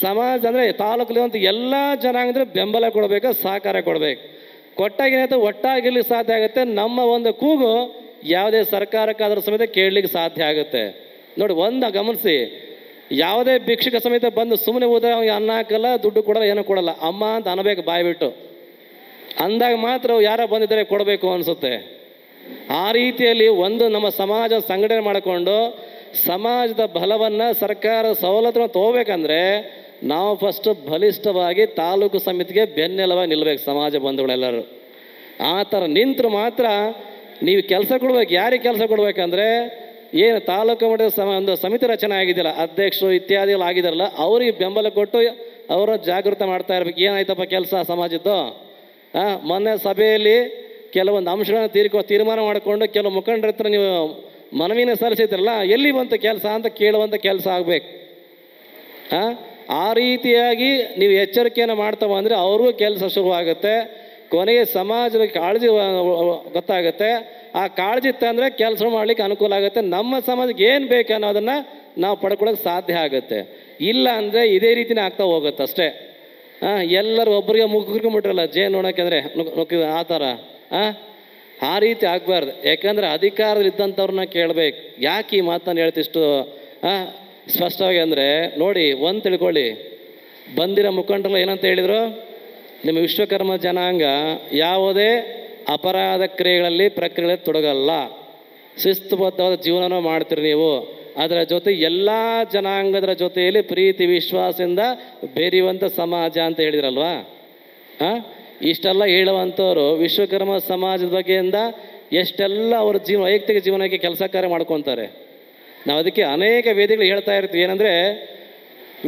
ಸಮಾಜ ಅಂದರೆ ತಾಲೂಕಲ್ಲಿರುವಂಥ ಎಲ್ಲ ಜನಾಂಗದ್ರೆ ಬೆಂಬಲ ಕೊಡಬೇಕು, ಸಹಕಾರ ಕೊಡಬೇಕು. ಕೊಟ್ಟಾಗಿನಂತ ಒಟ್ಟಾಗಿರ್ಲಿಕ್ಕೆ ಸಾಧ್ಯ ಆಗುತ್ತೆ. ನಮ್ಮ ಒಂದು ಕೂಗು ಯಾವುದೇ ಸರ್ಕಾರಕ್ಕಾದ್ರೂ ಸಮೇತ ಕೇಳಲಿಕ್ಕೆ ಸಾಧ್ಯ ಆಗುತ್ತೆ. ನೋಡಿ, ಒಂದು ಗಮನಿಸಿ, ಯಾವುದೇ ಭಿಕ್ಷುಕ ಸಮೇತ ಬಂದು ಸುಮ್ಮನೆ ಹೋದ್ರೆ ಅವ್ನಿಗೆ ಅನ್ನ ಹಾಕಲ್ಲ, ದುಡ್ಡು ಕೊಡಲ್ಲ, ಏನೂ ಕೊಡಲ್ಲ. ಅಮ್ಮ ಅಂತ ಅನ್ನಬೇಕು ಬಾಯ್ಬಿಟ್ಟು. ಅಂದಾಗ ಮಾತ್ರ ಯಾರೋ ಬಂದಿದ್ದಾರೆ ಕೊಡಬೇಕು ಅನಿಸುತ್ತೆ. ಆ ರೀತಿಯಲ್ಲಿ ಒಂದು ನಮ್ಮ ಸಮಾಜ ಸಂಘಟನೆ ಮಾಡಿಕೊಂಡು ಸಮಾಜದ ಬಲವನ್ನು, ಸರ್ಕಾರ ಸವಲತ್ತನ್ನು ತಗೋಬೇಕಂದ್ರೆ ನಾವು ಫಸ್ಟು ಬಲಿಷ್ಠವಾಗಿ ತಾಲೂಕು ಸಮಿತಿಗೆ ಬೆನ್ನೆಲುವಾಗಿ ನಿಲ್ಲಬೇಕು. ಸಮಾಜ ಬಂಧುಗಳೆಲ್ಲರೂ ಆ ಥರ ನಿಂತರು ಮಾತ್ರ ನೀವು ಕೆಲಸ ಕೊಡ್ಬೇಕು. ಯಾರಿಗೆ ಕೆಲಸ ಕೊಡ್ಬೇಕಂದ್ರೆ ಏನು ತಾಲೂಕು ಮಟ್ಟದ ಒಂದು ಸಮಿತಿ ರಚನೆ ಆಗಿದೆಯಲ್ಲ, ಅಧ್ಯಕ್ಷರು ಇತ್ಯಾದಿಗಳು ಆಗಿದಾರಲ್ಲ, ಅವ್ರಿಗೆ ಬೆಂಬಲ ಕೊಟ್ಟು ಅವರ ಜಾಗೃತ ಮಾಡ್ತಾ ಇರ್ಬೇಕು. ಏನಾಯ್ತಪ್ಪ ಕೆಲಸ ಸಮಾಜದ್ದು? ಮೊನ್ನೆ ಸಭೆಯಲ್ಲಿ ಕೆಲವೊಂದು ಅಂಶಗಳನ್ನು ತೀರ್ಮಾನ ಮಾಡಿಕೊಂಡು ಕೆಲವು ಮುಖಂಡರ ಹತ್ರ ನೀವು ಮನವಿನ ಸಲ್ಲಿಸಿದ್ರಲ್ಲ, ಎಲ್ಲಿ ಬಂತು ಕೆಲಸ ಅಂತ ಕೇಳುವಂಥ ಕೆಲಸ ಆಗಬೇಕು. ಆ ರೀತಿಯಾಗಿ ನೀವು ಎಚ್ಚರಿಕೆಯನ್ನು ಮಾಡ್ತಾ ಬಂದರೆ ಅವ್ರಿಗೂ ಕೆಲಸ ಶುರುವಾಗುತ್ತೆ. ಕೊನೆಗೆ ಸಮಾಜದ ಕಾಳಜಿ ಗೊತ್ತಾಗುತ್ತೆ. ಆ ಕಾಳಜಿ ತಂದರೆ ಕೆಲಸ ಮಾಡಲಿಕ್ಕೆ ಅನುಕೂಲ ಆಗುತ್ತೆ. ನಮ್ಮ ಸಮಾಜಕ್ಕೆ ಏನು ಬೇಕು ಅನ್ನೋದನ್ನು ನಾವು ಪಡ್ಕೊಳ್ಳೋಕೆ ಸಾಧ್ಯ ಆಗುತ್ತೆ. ಇಲ್ಲ ಅಂದರೆ ಇದೇ ರೀತಿನೇ ಆಗ್ತಾ ಹೋಗುತ್ತೆ ಅಷ್ಟೇ. ಎಲ್ಲರೂ ಒಬ್ಬರಿಗೆ ಮುಗ್ಕೊಂಬಿಟ್ರಲ್ಲ ಜೇನು ನೋಡೋಕೆಂದರೆ ನುಗ್ಗಿದ ಆ ಥರ. ಆ ರೀತಿ ಆಗಬಾರ್ದು. ಯಾಕಂದರೆ ಅಧಿಕಾರದಲ್ಲಿದ್ದಂಥವ್ರನ್ನ ಕೇಳಬೇಕು. ಯಾಕೆ ಈ ಮಾತನ್ನು ಹೇಳ್ತಿಷ್ಟು ಸ್ಪಷ್ಟವಾಗಿ ಅಂದರೆ ನೋಡಿ, ಒಂದು ತಿಳ್ಕೊಳ್ಳಿ, ಬಂದಿರೋ ಮುಖಂಡರೆಲ್ಲ ಏನಂತ ಹೇಳಿದರು, ನಿಮ್ಮ ವಿಶ್ವಕರ್ಮ ಜನಾಂಗ ಯಾವುದೇ ಅಪರಾಧ ಕ್ರಿಯೆಗಳಲ್ಲಿ ಪ್ರಕ್ರಿಯೆಗಳಲ್ಲಿ ತೊಡಗಲ್ಲ, ಶಿಸ್ತುಬದ್ಧವಾದ ಜೀವನ ಮಾಡ್ತೀರಿ ನೀವು. ಅದರ ಜೊತೆ ಎಲ್ಲ ಜನಾಂಗದ ಜೊತೆಯಲ್ಲಿ ಪ್ರೀತಿ ವಿಶ್ವಾಸದಿಂದ ಬೆರೆಯುವಂಥ ಸಮಾಜ ಅಂತ ಹೇಳಿದ್ರಲ್ವಾ. ಇಷ್ಟೆಲ್ಲ ಹೇಳುವಂಥವ್ರು ವಿಶ್ವಕರ್ಮ ಸಮಾಜದ ಬಗ್ಗೆಯಿಂದ ಎಷ್ಟೆಲ್ಲ ಅವ್ರ ವೈಯಕ್ತಿಕ ಜೀವನಕ್ಕೆ ಕೆಲಸ ಕಾರ್ಯ ಮಾಡ್ಕೊತಾರೆ. ನಾವು ಅದಕ್ಕೆ ಅನೇಕ ವೇದಿಕೆಗಳು ಹೇಳ್ತಾ ಇರ್ತೀವಿ. ಏನಂದರೆ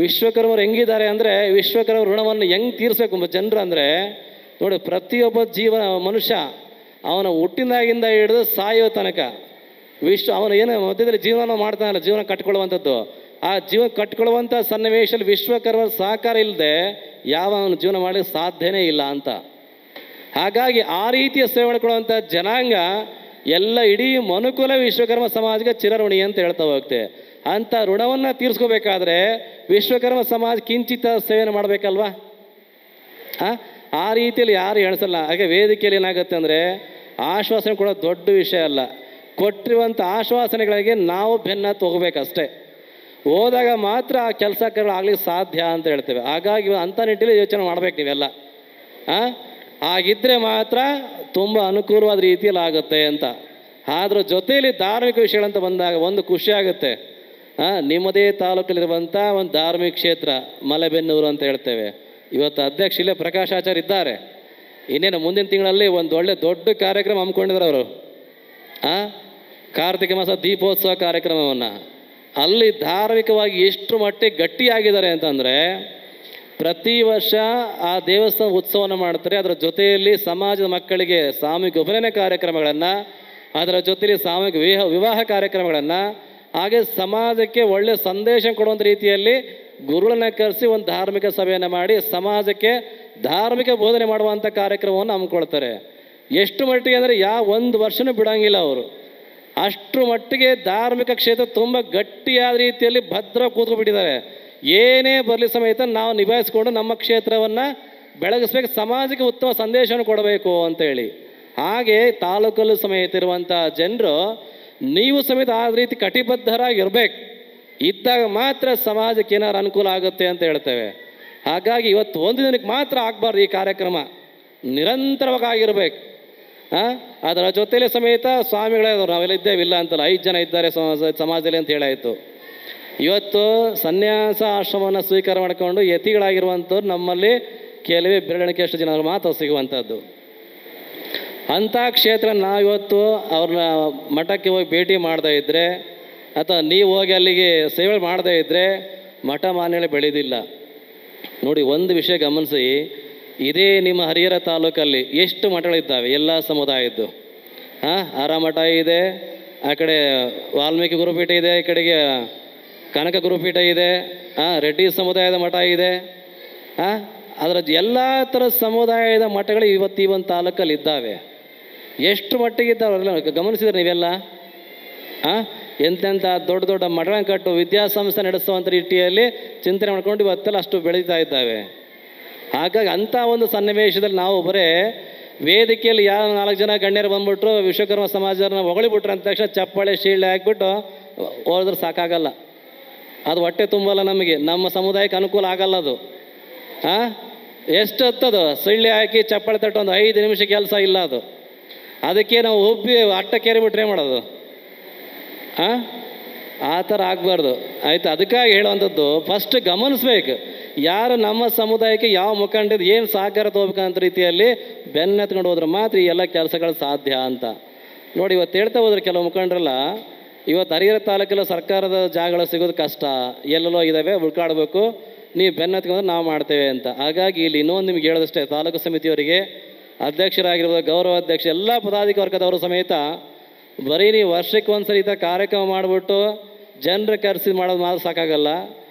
ವಿಶ್ವಕರ್ಮರು ಹೆಂಗಿದ್ದಾರೆ ಅಂದರೆ ವಿಶ್ವಕರ್ಮ ಋಣವನ್ನು ಹೆಂಗೆ ತೀರಿಸ್ಬೇಕು ಜನರು ಅಂದರೆ ನೋಡಿ, ಪ್ರತಿಯೊಬ್ಬ ಮನುಷ್ಯ ಅವನ ಹುಟ್ಟಿದಾಗಿಂದ ಹಿಡಿದು ಸಾಯೋ ತನಕ ಅವನು ಏನು ಮಧ್ಯದಲ್ಲಿ ಜೀವನ ಮಾಡ್ತಾನಲ್ಲ, ಜೀವನ ಕಟ್ಕೊಳ್ಳುವಂಥದ್ದು, ಆ ಜೀವನ ಕಟ್ಕೊಳ್ಳುವಂಥ ಸನ್ನಿವೇಶದಲ್ಲಿ ವಿಶ್ವಕರ್ಮರ ಸಹಕಾರ ಇಲ್ಲದೆ ಯಾವ ಅವನು ಜೀವನ ಮಾಡಲಿಕ್ಕೆ ಸಾಧ್ಯನೇ ಇಲ್ಲ ಅಂತ. ಹಾಗಾಗಿ ಆ ರೀತಿಯ ಸೇವೆ ಮಾಡಿಕೊಳ್ಳುವಂಥ ಜನಾಂಗ ಎಲ್ಲ ಇಡೀ ಮನುಕುಲ ವಿಶ್ವಕರ್ಮ ಸಮಾಜಕ್ಕೆ ಚಿರಋಣಿ ಅಂತ ಹೇಳ್ತಾ ಹೋಗ್ತೆ. ಅಂಥ ಋಣವನ್ನು ತೀರಿಸ್ಕೋಬೇಕಾದ್ರೆ ವಿಶ್ವಕರ್ಮ ಸಮಾಜ ಕಿಂಚಿತ ಸೇವೆಯನ್ನು ಮಾಡಬೇಕಲ್ವಾ? ಆ ರೀತಿಯಲ್ಲಿ ಯಾರು ಎಣಿಸಲ್ಲ. ಹಾಗೆ ವೇದಿಕೆಯಲ್ಲಿ ಏನಾಗುತ್ತೆ ಅಂದರೆ ಆಶ್ವಾಸನೆ ಕೊಡೋದು ದೊಡ್ಡ ವಿಷಯ ಅಲ್ಲ. ಕೊಟ್ಟಿರುವಂಥ ಆಶ್ವಾಸನೆಗಳಿಗೆ ನಾವು ಬೆನ್ನತ್ತು ಹೋಗ್ಬೇಕಷ್ಟೇ. ಹೋದಾಗ ಮಾತ್ರ ಆ ಕೆಲಸ ಆಗ್ಲಿಕ್ಕೆ ಸಾಧ್ಯ ಅಂತ ಹೇಳ್ತೇವೆ. ಹಾಗಾಗಿ ಅಂಥ ನಿಟ್ಟಿನಲ್ಲಿ ಯೋಚನೆ ಮಾಡ್ಬೇಕು ನೀವೆಲ್ಲ. ಆಗಿದ್ದರೆ ಮಾತ್ರ ತುಂಬ ಅನುಕೂಲವಾದ ರೀತಿಯಲ್ಲಿ ಆಗುತ್ತೆ ಅಂತ. ಅದ್ರ ಜೊತೆಯಲ್ಲಿ ಧಾರ್ಮಿಕ ವಿಷಯಗಳಂತ ಬಂದಾಗ ಒಂದು ಖುಷಿ ಆಗುತ್ತೆ. ನಿಮ್ಮದೇ ತಾಲೂಕಲ್ಲಿರುವಂಥ ಒಂದು ಧಾರ್ಮಿಕ ಕ್ಷೇತ್ರ ಮಲೆಬೆನ್ನೂರು ಅಂತ ಹೇಳ್ತೇವೆ. ಇವತ್ತು ಅಧ್ಯಕ್ಷ ಇಲ್ಲೇ ಪ್ರಕಾಶಾಚಾರ್ಯ ಇದ್ದಾರೆ. ಇನ್ನೇನು ಮುಂದಿನ ತಿಂಗಳಲ್ಲಿ ಒಂದು ಒಳ್ಳೆ ದೊಡ್ಡ ಕಾರ್ಯಕ್ರಮ ಹಮ್ಮಿಕೊಂಡಿದ್ದಾರೆ ಅವರು. ಕಾರ್ತಿಕ ಮಾಸ ದೀಪೋತ್ಸವ ಕಾರ್ಯಕ್ರಮವನ್ನು ಅಲ್ಲಿ ಧಾರ್ಮಿಕವಾಗಿ ಎಷ್ಟು ಮಟ್ಟಿಗೆ ಗಟ್ಟಿಯಾಗಿದ್ದಾರೆ ಅಂತಂದರೆ ಪ್ರತಿ ವರ್ಷ ಆ ದೇವಸ್ಥಾನ ಉತ್ಸವವನ್ನು ಮಾಡ್ತಾರೆ. ಅದರ ಜೊತೆಯಲ್ಲಿ ಸಮಾಜದ ಮಕ್ಕಳಿಗೆ ಸಾಮೂಹಿಕ ಉಪನಯನ ಕಾರ್ಯಕ್ರಮಗಳನ್ನು, ಅದರ ಜೊತೆಯಲ್ಲಿ ಸಾಮೂಹಿಕ ವಿವಾಹ ಕಾರ್ಯಕ್ರಮಗಳನ್ನು, ಹಾಗೆ ಸಮಾಜಕ್ಕೆ ಒಳ್ಳೆ ಸಂದೇಶ ಕೊಡುವಂಥ ರೀತಿಯಲ್ಲಿ ಗುರುಗಳನ್ನ ಕರೆಸಿ ಒಂದು ಧಾರ್ಮಿಕ ಸಭೆಯನ್ನು ಮಾಡಿ ಸಮಾಜಕ್ಕೆ ಧಾರ್ಮಿಕ ಬೋಧನೆ ಮಾಡುವಂಥ ಕಾರ್ಯಕ್ರಮವನ್ನು ಹಮ್ಮಿಕೊಳ್ತಾರೆ. ಎಷ್ಟು ಮಟ್ಟಿಗೆ ಅಂದರೆ ಒಂದು ವರ್ಷನೂ ಬಿಡೋಂಗಿಲ್ಲ ಅವರು. ಅಷ್ಟರ ಮಟ್ಟಿಗೆ ಧಾರ್ಮಿಕ ಕ್ಷೇತ್ರ ತುಂಬ ಗಟ್ಟಿಯಾದ ರೀತಿಯಲ್ಲಿ ಭದ್ರ ಕೂತ್ಕೊಂಡ್ಬಿಟ್ಟಿದ್ದಾರೆ. ಏನೇ ಬರಲಿ ಸಮೇತ ನಾವು ನಿಭಾಯಿಸ್ಕೊಂಡು ನಮ್ಮ ಕ್ಷೇತ್ರವನ್ನು ಬೆಳಗಿಸ್ಬೇಕು, ಸಮಾಜಕ್ಕೆ ಉತ್ತಮ ಸಂದೇಶವನ್ನು ಕೊಡಬೇಕು ಅಂತೇಳಿ. ಹಾಗೆ ತಾಲೂಕಲ್ಲೂ ಸಮೇತ ಇರುವಂಥ ಜನರು ನೀವು ಸಮೇತ ಆ ರೀತಿ ಕಟಿಬದ್ಧರಾಗಿರ್ಬೇಕು. ಇದ್ದಾಗ ಮಾತ್ರ ಸಮಾಜಕ್ಕೆ ಏನಾರು ಅನುಕೂಲ ಆಗುತ್ತೆ ಅಂತ ಹೇಳ್ತೇವೆ. ಹಾಗಾಗಿ ಇವತ್ತು ಒಂದು ದಿನಕ್ಕೆ ಮಾತ್ರ ಆಗಬಾರ್ದು ಈ ಕಾರ್ಯಕ್ರಮ, ನಿರಂತರವಾಗಿ ಆಗಿರ್ಬೇಕು. ಅದರ ಜೊತೆಯಲ್ಲಿ ಸಮೇತ ಸ್ವಾಮಿಗಳಾದವರು ನಾವೆಲ್ಲ ಇದ್ದೇವಿಲ್ಲ ಅಂತಲ್ಲ, 5 ಜನ ಇದ್ದಾರೆ ಸಮಾಜದಲ್ಲಿ ಅಂತ ಹೇಳಾಯಿತು. ಇವತ್ತು ಸನ್ಯಾಸ ಆಶ್ರಮವನ್ನು ಸ್ವೀಕಾರ ಮಾಡಿಕೊಂಡು ಯತಿಗಳಾಗಿರುವಂಥವ್ರು ನಮ್ಮಲ್ಲಿ ಕೆಲವೇ ಬೆರಳಿಕೆಯಷ್ಟು ಜನ ಮಾತ್ರ ಸಿಗುವಂಥದ್ದು. ಅಂಥ ಕ್ಷೇತ್ರ ನಾವಿವತ್ತು ಅವ್ರನ್ನ ಮಠಕ್ಕೆ ಹೋಗಿ ಭೇಟಿ ಮಾಡದೇ ಇದ್ದರೆ ಅಥವಾ ನೀವು ಹೋಗಿ ಅಲ್ಲಿಗೆ ಸೇವೆ ಮಾಡದೇ ಇದ್ದರೆ ಮಠ ಮಾನ್ಯಗಳೇ ಬೆಳೆಯೋದಿಲ್ಲ. ನೋಡಿ, ಒಂದು ವಿಷಯ ಗಮನಿಸಿ, ಇದೇ ನಿಮ್ಮ ಹರಿಹರ ತಾಲೂಕಲ್ಲಿ ಎಷ್ಟು ಮಠಗಳಿದ್ದಾವೆ ಎಲ್ಲ ಸಮುದಾಯದ್ದು. ಆರ ಮಠ ಇದೆ, ಆ ಕಡೆ ವಾಲ್ಮೀಕಿ ಗುರುಪೀಠ ಇದೆ, ಈ ಕಡೆಗೆ ಕನಕ ಗುರುಪೀಠ ಇದೆ, ರೆಡ್ಡಿ ಸಮುದಾಯದ ಮಠ ಇದೆ. ಅದರ ಎಲ್ಲ ಥರದ ಸಮುದಾಯದ ಮಠಗಳು ಇವತ್ತು ಈ ಒಂದು ತಾಲೂಕಲ್ಲಿ ಇದ್ದಾವೆ. ಎಷ್ಟು ಮಟ್ಟಿಗೆ ಇದ್ದಾವೆ ಗಮನಿಸಿದ್ರೆ ನೀವೆಲ್ಲ. ಎಂತೆಂಥ ದೊಡ್ಡ ದೊಡ್ಡ ಮಠಗಳನ್ನು ಕಟ್ಟು ವಿದ್ಯಾಸಂಸ್ಥೆ ನಡೆಸುವಂಥ ರೀತಿಯಲ್ಲಿ ಚಿಂತನೆ ಮಾಡ್ಕೊಂಡು ಇವತ್ತೆಲ್ಲ ಅಷ್ಟು ಬೆಳೀತಾ ಇದ್ದಾವೆ. ಹಾಗಾಗಿ ಅಂಥ ಒಂದು ಸನ್ನಿವೇಶದಲ್ಲಿ ನಾವು ಬರೇ ವೇದಿಕೆಯಲ್ಲಿ ಯಾವ 4 ಜನ ಗಣ್ಯರು ಬಂದ್ಬಿಟ್ರು ವಿಶ್ವಕರ್ಮ ಸಮಾಜನ ಹೊಗಳಿಬಿಟ್ರು ಅಂತ ತಕ್ಷಣ ಚಪ್ಪಾಳೆ ಶೀಳೆ ಹಾಕ್ಬಿಟ್ಟು ಹೋದ್ರೆ ಸಾಕಾಗಲ್ಲ. ಅದು ಹೊಟ್ಟೆ ತುಂಬಲ್ಲ ನಮಗೆ, ನಮ್ಮ ಸಮುದಾಯಕ್ಕೆ ಅನುಕೂಲ ಆಗಲ್ಲ ಅದು. ಎಷ್ಟು ಹೊತ್ತದು ಸಿಳ್ಳೆ ಹಾಕಿ ಚಪ್ಪಾಳೆ ತಟ್ಟು ಒಂದು 5 ನಿಮಿಷ ಕೆಲಸ ಇಲ್ಲ ಅದು. ಅದಕ್ಕೆ ನಾವು ಉಬ್ಬಿ ಅಟ್ಟ ಕೇರಿಬಿಟ್ರೆ ಮಾಡೋದು. ಆ ಥರ ಆಗಬಾರ್ದು ಆಯಿತು. ಅದಕ್ಕಾಗಿ ಹೇಳುವಂಥದ್ದು ಫಸ್ಟ್ ಗಮನಿಸ್ಬೇಕು, ಯಾರು ನಮ್ಮ ಸಮುದಾಯಕ್ಕೆ ಯಾವ ಮುಖಂಡದ ಏನು ಸಹಕಾರ ತಗೋಬೇಕಂತ ರೀತಿಯಲ್ಲಿ ಬೆನ್ನತ್ಕೊಂಡು ಹೋದ್ರೆ ಮಾತ್ರ ಈ ಎಲ್ಲ ಕೆಲಸಗಳು ಸಾಧ್ಯ ಅಂತ. ನೋಡಿ, ಇವತ್ತು ಹೇಳ್ತಾ ಹೋದ್ರೆ ಕೆಲವು ಮುಖಂಡರಲ್ಲ, ಇವತ್ತು ಹರಿಹರ ತಾಲೂಕಲ್ಲ ಸರ್ಕಾರದ ಜಾಗಗಳು ಸಿಗೋದು ಕಷ್ಟ, ಎಲ್ಲೆಲ್ಲೋ ಇದ್ದಾವೆ, ಉಳ್ಕಾಡಬೇಕು, ನೀವು ಬೆನ್ನತ್ಕೊಂಡ್ರೆ ನಾವು ಮಾಡ್ತೇವೆ ಅಂತ. ಹಾಗಾಗಿ ಇಲ್ಲಿ ಇನ್ನೊಂದು ನಿಮ್ಗೆ ಹೇಳೋದಷ್ಟೇ, ತಾಲೂಕು ಸಮಿತಿಯವರಿಗೆ ಅಧ್ಯಕ್ಷರಾಗಿರ್ಬೋದು, ಗೌರವ ಅಧ್ಯಕ್ಷ, ಎಲ್ಲ ಪದಾಧಿಕಾರಿ ವರ್ಗದವರು ಸಮೇತ ಬರೀ ನೀವು ವರ್ಷಕ್ಕೆ ಒಂದ್ಸರಿ ಈ ಥರ ಕಾರ್ಯಕ್ರಮ ಮಾಡಿಬಿಟ್ಟು ಜನರ ಕರೆಸಿ ಮಾಡೋದು ಮಾತ್ರ ಸಾಕಾಗಲ್ಲ.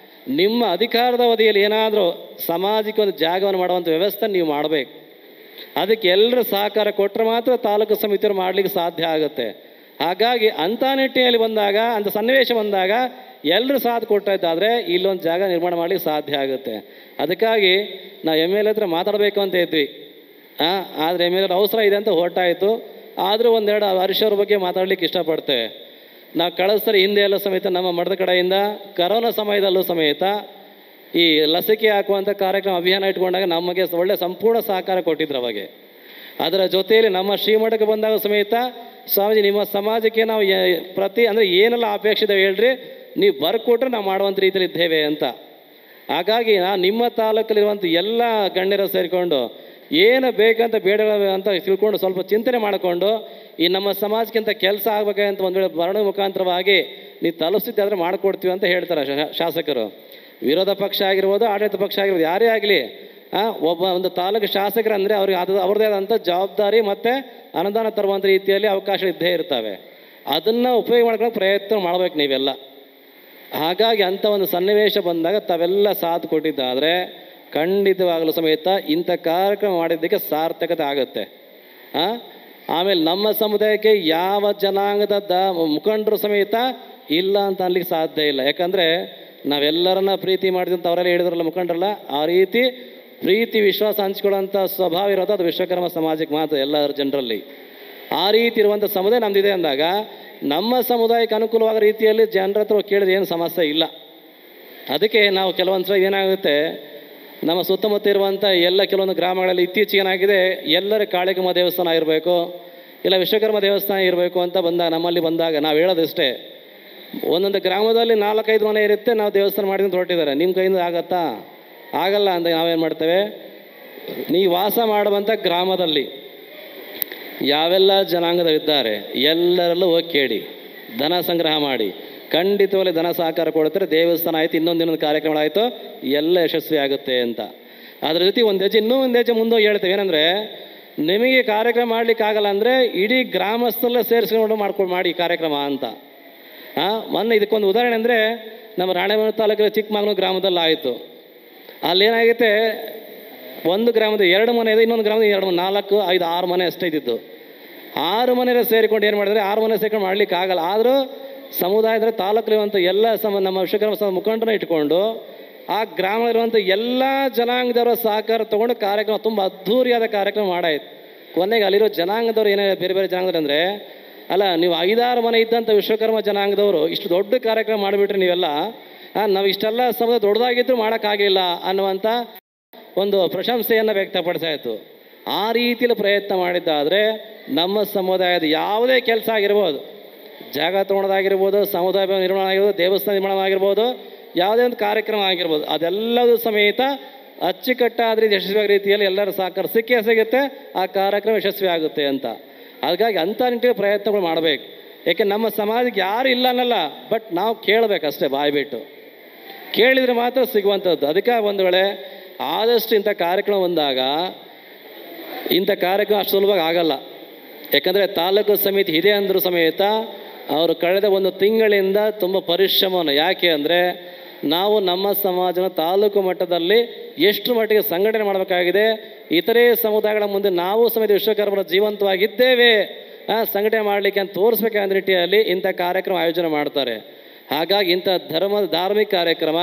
ನಿಮ್ಮ ಅಧಿಕಾರದ ಅವಧಿಯಲ್ಲಿ ಏನಾದರೂ ಸಮಾಜಕ್ಕೆ ಒಂದು ಜಾಗವನ್ನು ಮಾಡುವಂಥ ವ್ಯವಸ್ಥೆ ನೀವು ಮಾಡಬೇಕು. ಅದಕ್ಕೆ ಎಲ್ಲರ ಸಹಕಾರ ಕೊಟ್ಟರೆ ಮಾತ್ರ ತಾಲೂಕು ಸಮಿತಿಯವರು ಮಾಡಲಿಕ್ಕೆ ಸಾಧ್ಯ ಆಗುತ್ತೆ. ಹಾಗಾಗಿ ಅಂಥ ನಿಟ್ಟಿನಲ್ಲಿ ಬಂದಾಗ, ಅಂಥ ಸನ್ನಿವೇಶ ಬಂದಾಗ ಎಲ್ಲರೂ ಸಾಥ್ ಕೊಟ್ಟಾಯ್ತಾದರೆ ಇಲ್ಲೊಂದು ಜಾಗ ನಿರ್ಮಾಣ ಮಾಡಲಿಕ್ಕೆ ಸಾಧ್ಯ ಆಗುತ್ತೆ. ಅದಕ್ಕಾಗಿ ನಾವು MLA ಹತ್ರ ಮಾತಾಡಬೇಕು ಅಂತ ಇದ್ವಿ. ಆದರೆ MLA ಅವಸರ ಇದೆ ಅಂತ ಹೊರಟಾಯಿತು. ಆದರೂ ಒಂದೆರಡು ಹರೀಶ್ ಅವ್ರ ಬಗ್ಗೆ ಮಾತಾಡಲಿಕ್ಕೆ ಇಷ್ಟಪಡ್ತೇವೆ. ನಾವು ಕಳಿಸ್ತಾರೆ ಹಿಂದೆ ಎಲ್ಲ ಸಮೇತ ನಮ್ಮ ಮಠದ ಕಡೆಯಿಂದ ಕರೋನಾ ಸಮಯದಲ್ಲೂ ಸಮೇತ ಈ ಲಸಿಕೆ ಹಾಕುವಂಥ ಕಾರ್ಯಕ್ರಮ ಅಭಿಯಾನ ಇಟ್ಕೊಂಡಾಗ ನಮಗೆ ಒಳ್ಳೆ ಸಂಪೂರ್ಣ ಸಹಕಾರ ಕೊಟ್ಟಿದ್ರು ಅವಾಗೆ. ಅದರ ಜೊತೆಯಲ್ಲಿ ನಮ್ಮ ಶ್ರೀಮಠಕ್ಕೆ ಬಂದಾಗ ಸಮೇತ ಸ್ವಾಮೀಜಿ ನಿಮ್ಮ ಸಮಾಜಕ್ಕೆ ನಾವು ಅಂದರೆ ಏನೆಲ್ಲ ಅಪೇಕ್ಷಿತ ಹೇಳ್ರಿ, ನೀವು ಬರ್ಕೊಟ್ರೆ ನಾವು ಮಾಡುವಂಥ ರೀತಿಯಲ್ಲಿ ಇದ್ದೇವೆ ಅಂತ. ಹಾಗಾಗಿ ನಿಮ್ಮ ತಾಲೂಕಲ್ಲಿರುವಂಥ ಎಲ್ಲ ಗಣ್ಯರು ಸೇರಿಕೊಂಡು ಏನು ಬೇಕಂತ ಬೇಡ ಅಂತ ತಿಳ್ಕೊಂಡು ಸ್ವಲ್ಪ ಚಿಂತನೆ ಮಾಡಿಕೊಂಡು ಈ ನಮ್ಮ ಸಮಾಜಕ್ಕಿಂತ ಕೆಲಸ ಆಗ್ಬೇಕಂತ ಒಂದು ವೇಳೆ ಬರಣ ಮುಖಾಂತರವಾಗಿ ನೀವು ತಲುಪಿಸಿದ್ದಾದರೆ ಮಾಡಿಕೊಡ್ತೀವಿ ಅಂತ ಹೇಳ್ತಾರೆ ಶಾಸಕರು. ವಿರೋಧ ಪಕ್ಷ ಆಗಿರ್ಬೋದು, ಆಡಳಿತ ಪಕ್ಷ ಆಗಿರ್ಬೋದು, ಯಾರೇ ಆಗಲಿ ಒಬ್ಬ ಒಂದು ತಾಲೂಕು ಶಾಸಕರಂದರೆ ಅವ್ರಿಗೆ ಅವ್ರದ್ದೇ ಆದಂಥ ಜವಾಬ್ದಾರಿ ಮತ್ತು ಅನುದಾನ ತರುವಂಥ ರೀತಿಯಲ್ಲಿ ಅವಕಾಶ ಇದ್ದೇ ಇರ್ತವೆ. ಅದನ್ನು ಉಪಯೋಗ ಮಾಡ್ಕೊಂಡು ಪ್ರಯತ್ನ ಮಾಡಬೇಕು ನೀವೆಲ್ಲ. ಹಾಗಾಗಿ ಅಂಥ ಒಂದು ಸನ್ನಿವೇಶ ಬಂದಾಗ ತಾವೆಲ್ಲ ಸಾಥ್ ಕೊಟ್ಟಿದ್ದಾದರೆ ಖಂಡಿತವಾಗಲೂ ಸಮೇತ ಇಂಥ ಕಾರ್ಯಕ್ರಮ ಮಾಡಿದ್ದಕ್ಕೆ ಸಾರ್ಥಕತೆ ಆಗುತ್ತೆ. ಆಮೇಲೆ ನಮ್ಮ ಸಮುದಾಯಕ್ಕೆ ಯಾವ ಜನಾಂಗದ ಮುಖಂಡರು ಸಮೇತ ಇಲ್ಲ ಅಂತ ಅನ್ಲಿಕ್ಕೆ ಸಾಧ್ಯ ಇಲ್ಲ. ಯಾಕಂದರೆ ನಾವೆಲ್ಲರನ್ನ ಪ್ರೀತಿ ಮಾಡಿದಂಥ ಅವರೆಲ್ಲ ಹೇಳಿದ್ರಲ್ಲ ಮುಖಂಡರಲ್ಲ, ಆ ರೀತಿ ಪ್ರೀತಿ ವಿಶ್ವಾಸ ಹಂಚ್ಕೊಳ್ಳೋಂಥ ಸ್ವಭಾವ ಇರೋದು ಅದು ವಿಶ್ವಕರ್ಮ ಸಮಾಜಕ್ಕೆ ಮಾತ್ರ, ಎಲ್ಲರ ಜನರಲ್ಲಿ ಆ ರೀತಿ ಇರುವಂಥ ಸಮುದಾಯ ನಮ್ಮದಿದೆ ಅಂದಾಗ ನಮ್ಮ ಸಮುದಾಯಕ್ಕೆ ಅನುಕೂಲವಾದ ರೀತಿಯಲ್ಲಿ ಜನರ ಹತ್ರ ಕೇಳಿದ್ರೆ ಏನು ಸಮಸ್ಯೆ ಇಲ್ಲ. ಅದಕ್ಕೆ ನಾವು ಕೆಲವೊಂದು ಸಲ ಏನಾಗುತ್ತೆ, ನಮ್ಮ ಸುತ್ತಮುತ್ತ ಇರುವಂಥ ಎಲ್ಲ ಕೆಲವೊಂದು ಗ್ರಾಮಗಳಲ್ಲಿ ಇತ್ತೀಚೆಗೆ ಏನಾಗಿದೆ, ಎಲ್ಲರ ಕಾಳಿಕಮ್ಮ ದೇವಸ್ಥಾನ ಇರಬೇಕು ಇಲ್ಲ ವಿಶ್ವಕರ್ಮ ದೇವಸ್ಥಾನ ಇರಬೇಕು ಅಂತ ನಮ್ಮಲ್ಲಿ ಬಂದಾಗ ನಾವು ಹೇಳೋದಿಷ್ಟೇ, ಒಂದೊಂದು ಗ್ರಾಮದಲ್ಲಿ 4-5 ಮನೆ ಇರುತ್ತೆ, ನಾವು ದೇವಸ್ಥಾನ ಮಾಡಿದ ಹೊರಟಿದ್ದಾರೆ, ನಿಮ್ಮ ಕೈಯಿಂದ ಆಗತ್ತಾ? ಆಗಲ್ಲ ಅಂತ ನಾವೇನು ಮಾಡ್ತೇವೆ, ನೀವು ವಾಸ ಮಾಡುವಂಥ ಗ್ರಾಮದಲ್ಲಿ ಯಾವೆಲ್ಲ ಜನಾಂಗದವಿದ್ದಾರೆ ಎಲ್ಲರಲ್ಲೂ ಹೋಗಿ ಕೇಳಿ, ಧನ ಸಂಗ್ರಹ ಮಾಡಿ, ಖಂಡಿತವಾಗಿ ಧನ ಸಹಕಾರ ಕೊಡ್ತಾರೆ, ದೇವಸ್ಥಾನ ಆಯಿತು, ಇನ್ನೊಂದು ಕಾರ್ಯಕ್ರಮಗಳಾಯಿತು, ಎಲ್ಲ ಯಶಸ್ವಿ ಆಗುತ್ತೆ ಅಂತ. ಅದ್ರ ಜೊತೆ ಇನ್ನೂ ಒಂದು ಹೆಜ್ಜೆ ಮುಂದೆ ಹೇಳ್ತೇವೆ, ಏನಂದರೆ ನಿಮಗೆ ಕಾರ್ಯಕ್ರಮ ಮಾಡಲಿಕ್ಕಾಗಲ್ಲ ಅಂದರೆ ಇಡೀ ಗ್ರಾಮಸ್ಥರಲ್ಲೇ ಸೇರಿಸ್ಕೊಂಡು ಮಾಡಿ ಕಾರ್ಯಕ್ರಮ ಅಂತ. ಮೊನ್ನೆ ಇದಕ್ಕೊಂದು ಉದಾಹರಣೆ ಅಂದರೆ ನಮ್ಮ ರಾಣೆಬೆನ್ನೂರು ತಾಲೂಕಿನ ಚಿಕ್ಕಮಗಳೂರು ಗ್ರಾಮದಲ್ಲಿ ಆಯಿತು. ಅಲ್ಲೇನಾಗುತ್ತೆ, ಒಂದು ಗ್ರಾಮದ 2 ಮನೆ ಇದೆ, ಇನ್ನೊಂದು ಗ್ರಾಮದ 2, 4, 5, 6 ಮನೆ ಅಷ್ಟೇ ಇದ್ದಿದ್ದು. 6 ಮನೆಯ ಸೇರಿಕೊಂಡು ಏನು ಮಾಡಿದ್ರೆ 6 ಮನೆ ಸೇರಿಕೊಂಡು ಮಾಡ್ಲಿಕ್ಕೆ ಆಗಲ್ಲ. ಆದರೂ ಸಮುದಾಯದ ತಾಲೂಕಲ್ಲಿರುವಂಥ ಎಲ್ಲ ನಮ್ಮ ವಿಶ್ವಕರ್ಮ ಮುಖಂಡರನ್ನ ಇಟ್ಕೊಂಡು ಆ ಗ್ರಾಮದಲ್ಲಿರುವಂಥ ಎಲ್ಲ ಜನಾಂಗದವರ ಸಹಕಾರ ತೊಗೊಂಡು ಕಾರ್ಯಕ್ರಮ ತುಂಬ ಅದ್ಧೂರಿಯಾದ ಕಾರ್ಯಕ್ರಮ ಮಾಡಾಯಿತು. ಕೊನೆಗೆ ಅಲ್ಲಿರೋ ಜನಾಂಗದವ್ರು ಏನೇ ಬೇರೆ ಬೇರೆ ಜನಾಂಗದವ್ರು ಅಂದರೆ, ಅಲ್ಲ ನೀವು 5-6 ಮನೆ ಇದ್ದಂಥ ವಿಶ್ವಕರ್ಮ ಜನಾಂಗದವರು ಇಷ್ಟು ದೊಡ್ಡ ಕಾರ್ಯಕ್ರಮ ಮಾಡಿಬಿಟ್ರೆ ನೀವೆಲ್ಲ, ನಾವು ಇಷ್ಟೆಲ್ಲ ಸಮುದಾಯ ದೊಡ್ಡದಾಗಿದ್ದರೂ ಮಾಡೋಕ್ಕಾಗಲಿಲ್ಲ ಅನ್ನುವಂಥ ಒಂದು ಪ್ರಶಂಸೆಯನ್ನು ವ್ಯಕ್ತಪಡಿಸಾಯಿತು. ಆ ರೀತಿಯಲ್ಲಿ ಪ್ರಯತ್ನ ಮಾಡಿದ್ದಾದರೆ ನಮ್ಮ ಸಮುದಾಯದ ಯಾವುದೇ ಕೆಲಸ ಆಗಿರ್ಬೋದು, ಜಾಗ ತೊಗೊಳೋದಾಗಿರ್ಬೋದು, ಸಮುದಾಯ ನಿರ್ಮಾಣ ಆಗಿರ್ಬೋದು, ದೇವಸ್ಥಾನ ನಿರ್ಮಾಣ ಆಗಿರ್ಬೋದು, ಯಾವುದೇ ಒಂದು ಕಾರ್ಯಕ್ರಮ ಆಗಿರ್ಬೋದು, ಅದೆಲ್ಲದೂ ಸಮೇತ ಅಚ್ಚುಕಟ್ಟಾದ ರೀತಿ ಯಶಸ್ವಿ ರೀತಿಯಲ್ಲಿ ಎಲ್ಲರ ಸಹಕಾರ ಸಿಗುತ್ತೆ, ಆ ಕಾರ್ಯಕ್ರಮ ಯಶಸ್ವಿ ಆಗುತ್ತೆ ಅಂತ. ಹಾಗಾಗಿ ಅಂಥ ನಿಟ್ಟಿನಲ್ಲಿ ಪ್ರಯತ್ನಗಳು ಮಾಡಬೇಕು. ಏಕೆ ನಮ್ಮ ಸಮಾಜಕ್ಕೆ ಯಾರು ಇಲ್ಲ ಅನ್ನಲ್ಲ, ಬಟ್ ನಾವು ಕೇಳಬೇಕಷ್ಟೇ, ಬಾಯ್ಬಿಟ್ಟು ಕೇಳಿದರೆ ಮಾತ್ರ ಸಿಗುವಂಥದ್ದು. ಅದಕ್ಕೆ ಒಂದು ವೇಳೆ ಆದಷ್ಟು ಇಂಥ ಕಾರ್ಯಕ್ರಮ ಬಂದಾಗ ಇಂಥ ಕಾರ್ಯಕ್ರಮ ಅಷ್ಟು ಸುಲಭವಾಗಿ ಆಗಲ್ಲ. ಯಾಕಂದರೆ ತಾಲೂಕು ಸಮಿತಿ ಇದೆ ಅಂದರೂ ಸಮೇತ ಅವರು ಕಳೆದ 1 ತಿಂಗಳಿಂದ ತುಂಬ ಪರಿಶ್ರಮವನ್ನು, ಯಾಕೆ ಅಂದರೆ ನಾವು ನಮ್ಮ ಸಮಾಜನ ತಾಲೂಕು ಮಟ್ಟದಲ್ಲಿ ಎಷ್ಟು ಮಟ್ಟಿಗೆ ಸಂಘಟನೆ ಮಾಡಬೇಕಾಗಿದೆ, ಇತರೆ ಸಮುದಾಯಗಳ ಮುಂದೆ ನಾವು ಸಮೇತ ವಿಶ್ವಕರ್ಮರ ಜೀವಂತವಾಗಿದ್ದೇವೆ ಸಂಘಟನೆ ಮಾಡಲಿಕ್ಕೆ ಅಂತ ತೋರಿಸ್ಬೇಕಂದ ನಿಟ್ಟಿನಲ್ಲಿ ಇಂಥ ಕಾರ್ಯಕ್ರಮ ಆಯೋಜನೆ ಮಾಡ್ತಾರೆ. ಹಾಗಾಗಿ ಇಂಥ ಧಾರ್ಮಿಕ ಕಾರ್ಯಕ್ರಮ,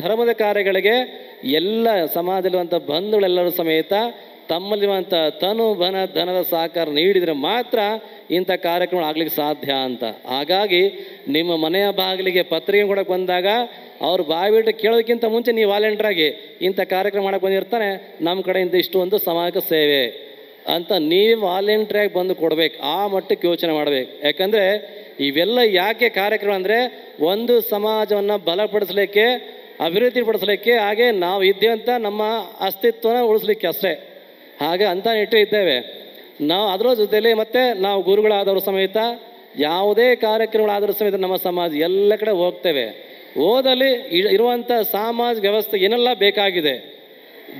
ಧರ್ಮದ ಕಾರ್ಯಗಳಿಗೆ ಎಲ್ಲ ಸಮಾಜದಲ್ಲಿರುವಂಥ ಬಂಧುಗಳೆಲ್ಲರೂ ಸಮೇತ ತಮ್ಮಲ್ಲಿರುವಂಥ ತನು ಬನ ಧನದ ಸಹಕಾರ ನೀಡಿದರೆ ಮಾತ್ರ ಇಂಥ ಕಾರ್ಯಕ್ರಮ ಆಗ್ಲಿಕ್ಕೆ ಸಾಧ್ಯ ಅಂತ. ಹಾಗಾಗಿ ನಿಮ್ಮ ಮನೆಯ ಬಾಗಿಲಿಗೆ ಪತ್ರಿಕೆ ಕೊಡೋಕೆ ಬಂದಾಗ ಅವ್ರು ಬಾಯ್ಬಿಟ್ಟು ಕೇಳೋದಕ್ಕಿಂತ ಮುಂಚೆ ನೀವು ವಾಲಂಟಿಯರಾಗಿ ಇಂಥ ಕಾರ್ಯಕ್ರಮ ಮಾಡೋಕ್ಕೆ ಬಂದಿರ್ತಾನೆ, ನಮ್ಮ ಕಡೆಯಿಂದ ಇಷ್ಟು ಒಂದು ಸಮಾಜ ಸೇವೆ ಅಂತ ನೀವು ವಾಲಂಟಿಯರಾಗಿ ಬಂದು ಕೊಡಬೇಕು. ಆ ಮಟ್ಟಕ್ಕೆ ಯೋಚನೆ ಮಾಡಬೇಕು. ಯಾಕಂದರೆ ಇವೆಲ್ಲ ಯಾಕೆ ಕಾರ್ಯಕ್ರಮ ಅಂದರೆ ಒಂದು ಸಮಾಜವನ್ನು ಬಲಪಡಿಸಲಿಕ್ಕೆ, ಅಭಿವೃದ್ಧಿಪಡಿಸಲಿಕ್ಕೆ, ಹಾಗೆ ನಾವು ಇದ್ದೇವಂತ ನಮ್ಮ ಅಸ್ತಿತ್ವನ ಉಳಿಸ್ಲಿಕ್ಕೆ ಅಷ್ಟೇ. ಹಾಗೆ ಅಂತ ನಿಟ್ಟು ಇದ್ದೇವೆ ನಾವು. ಅದರ ಜೊತೆಯಲ್ಲಿ ಮತ್ತು ನಾವು ಗುರುಗಳಾದವರು ಸಮೇತ ಯಾವುದೇ ಕಾರ್ಯಕ್ರಮಗಳಾದರೂ ಸಮೇತ ನಮ್ಮ ಸಮಾಜ ಎಲ್ಲ ಕಡೆ ಹೋಗ್ತೇವೆ. ಓದಲ್ಲಿ ಇರುವಂಥ ಸಾಮಾಜಿಕ ವ್ಯವಸ್ಥೆ ಏನೆಲ್ಲ ಬೇಕಾಗಿದೆ,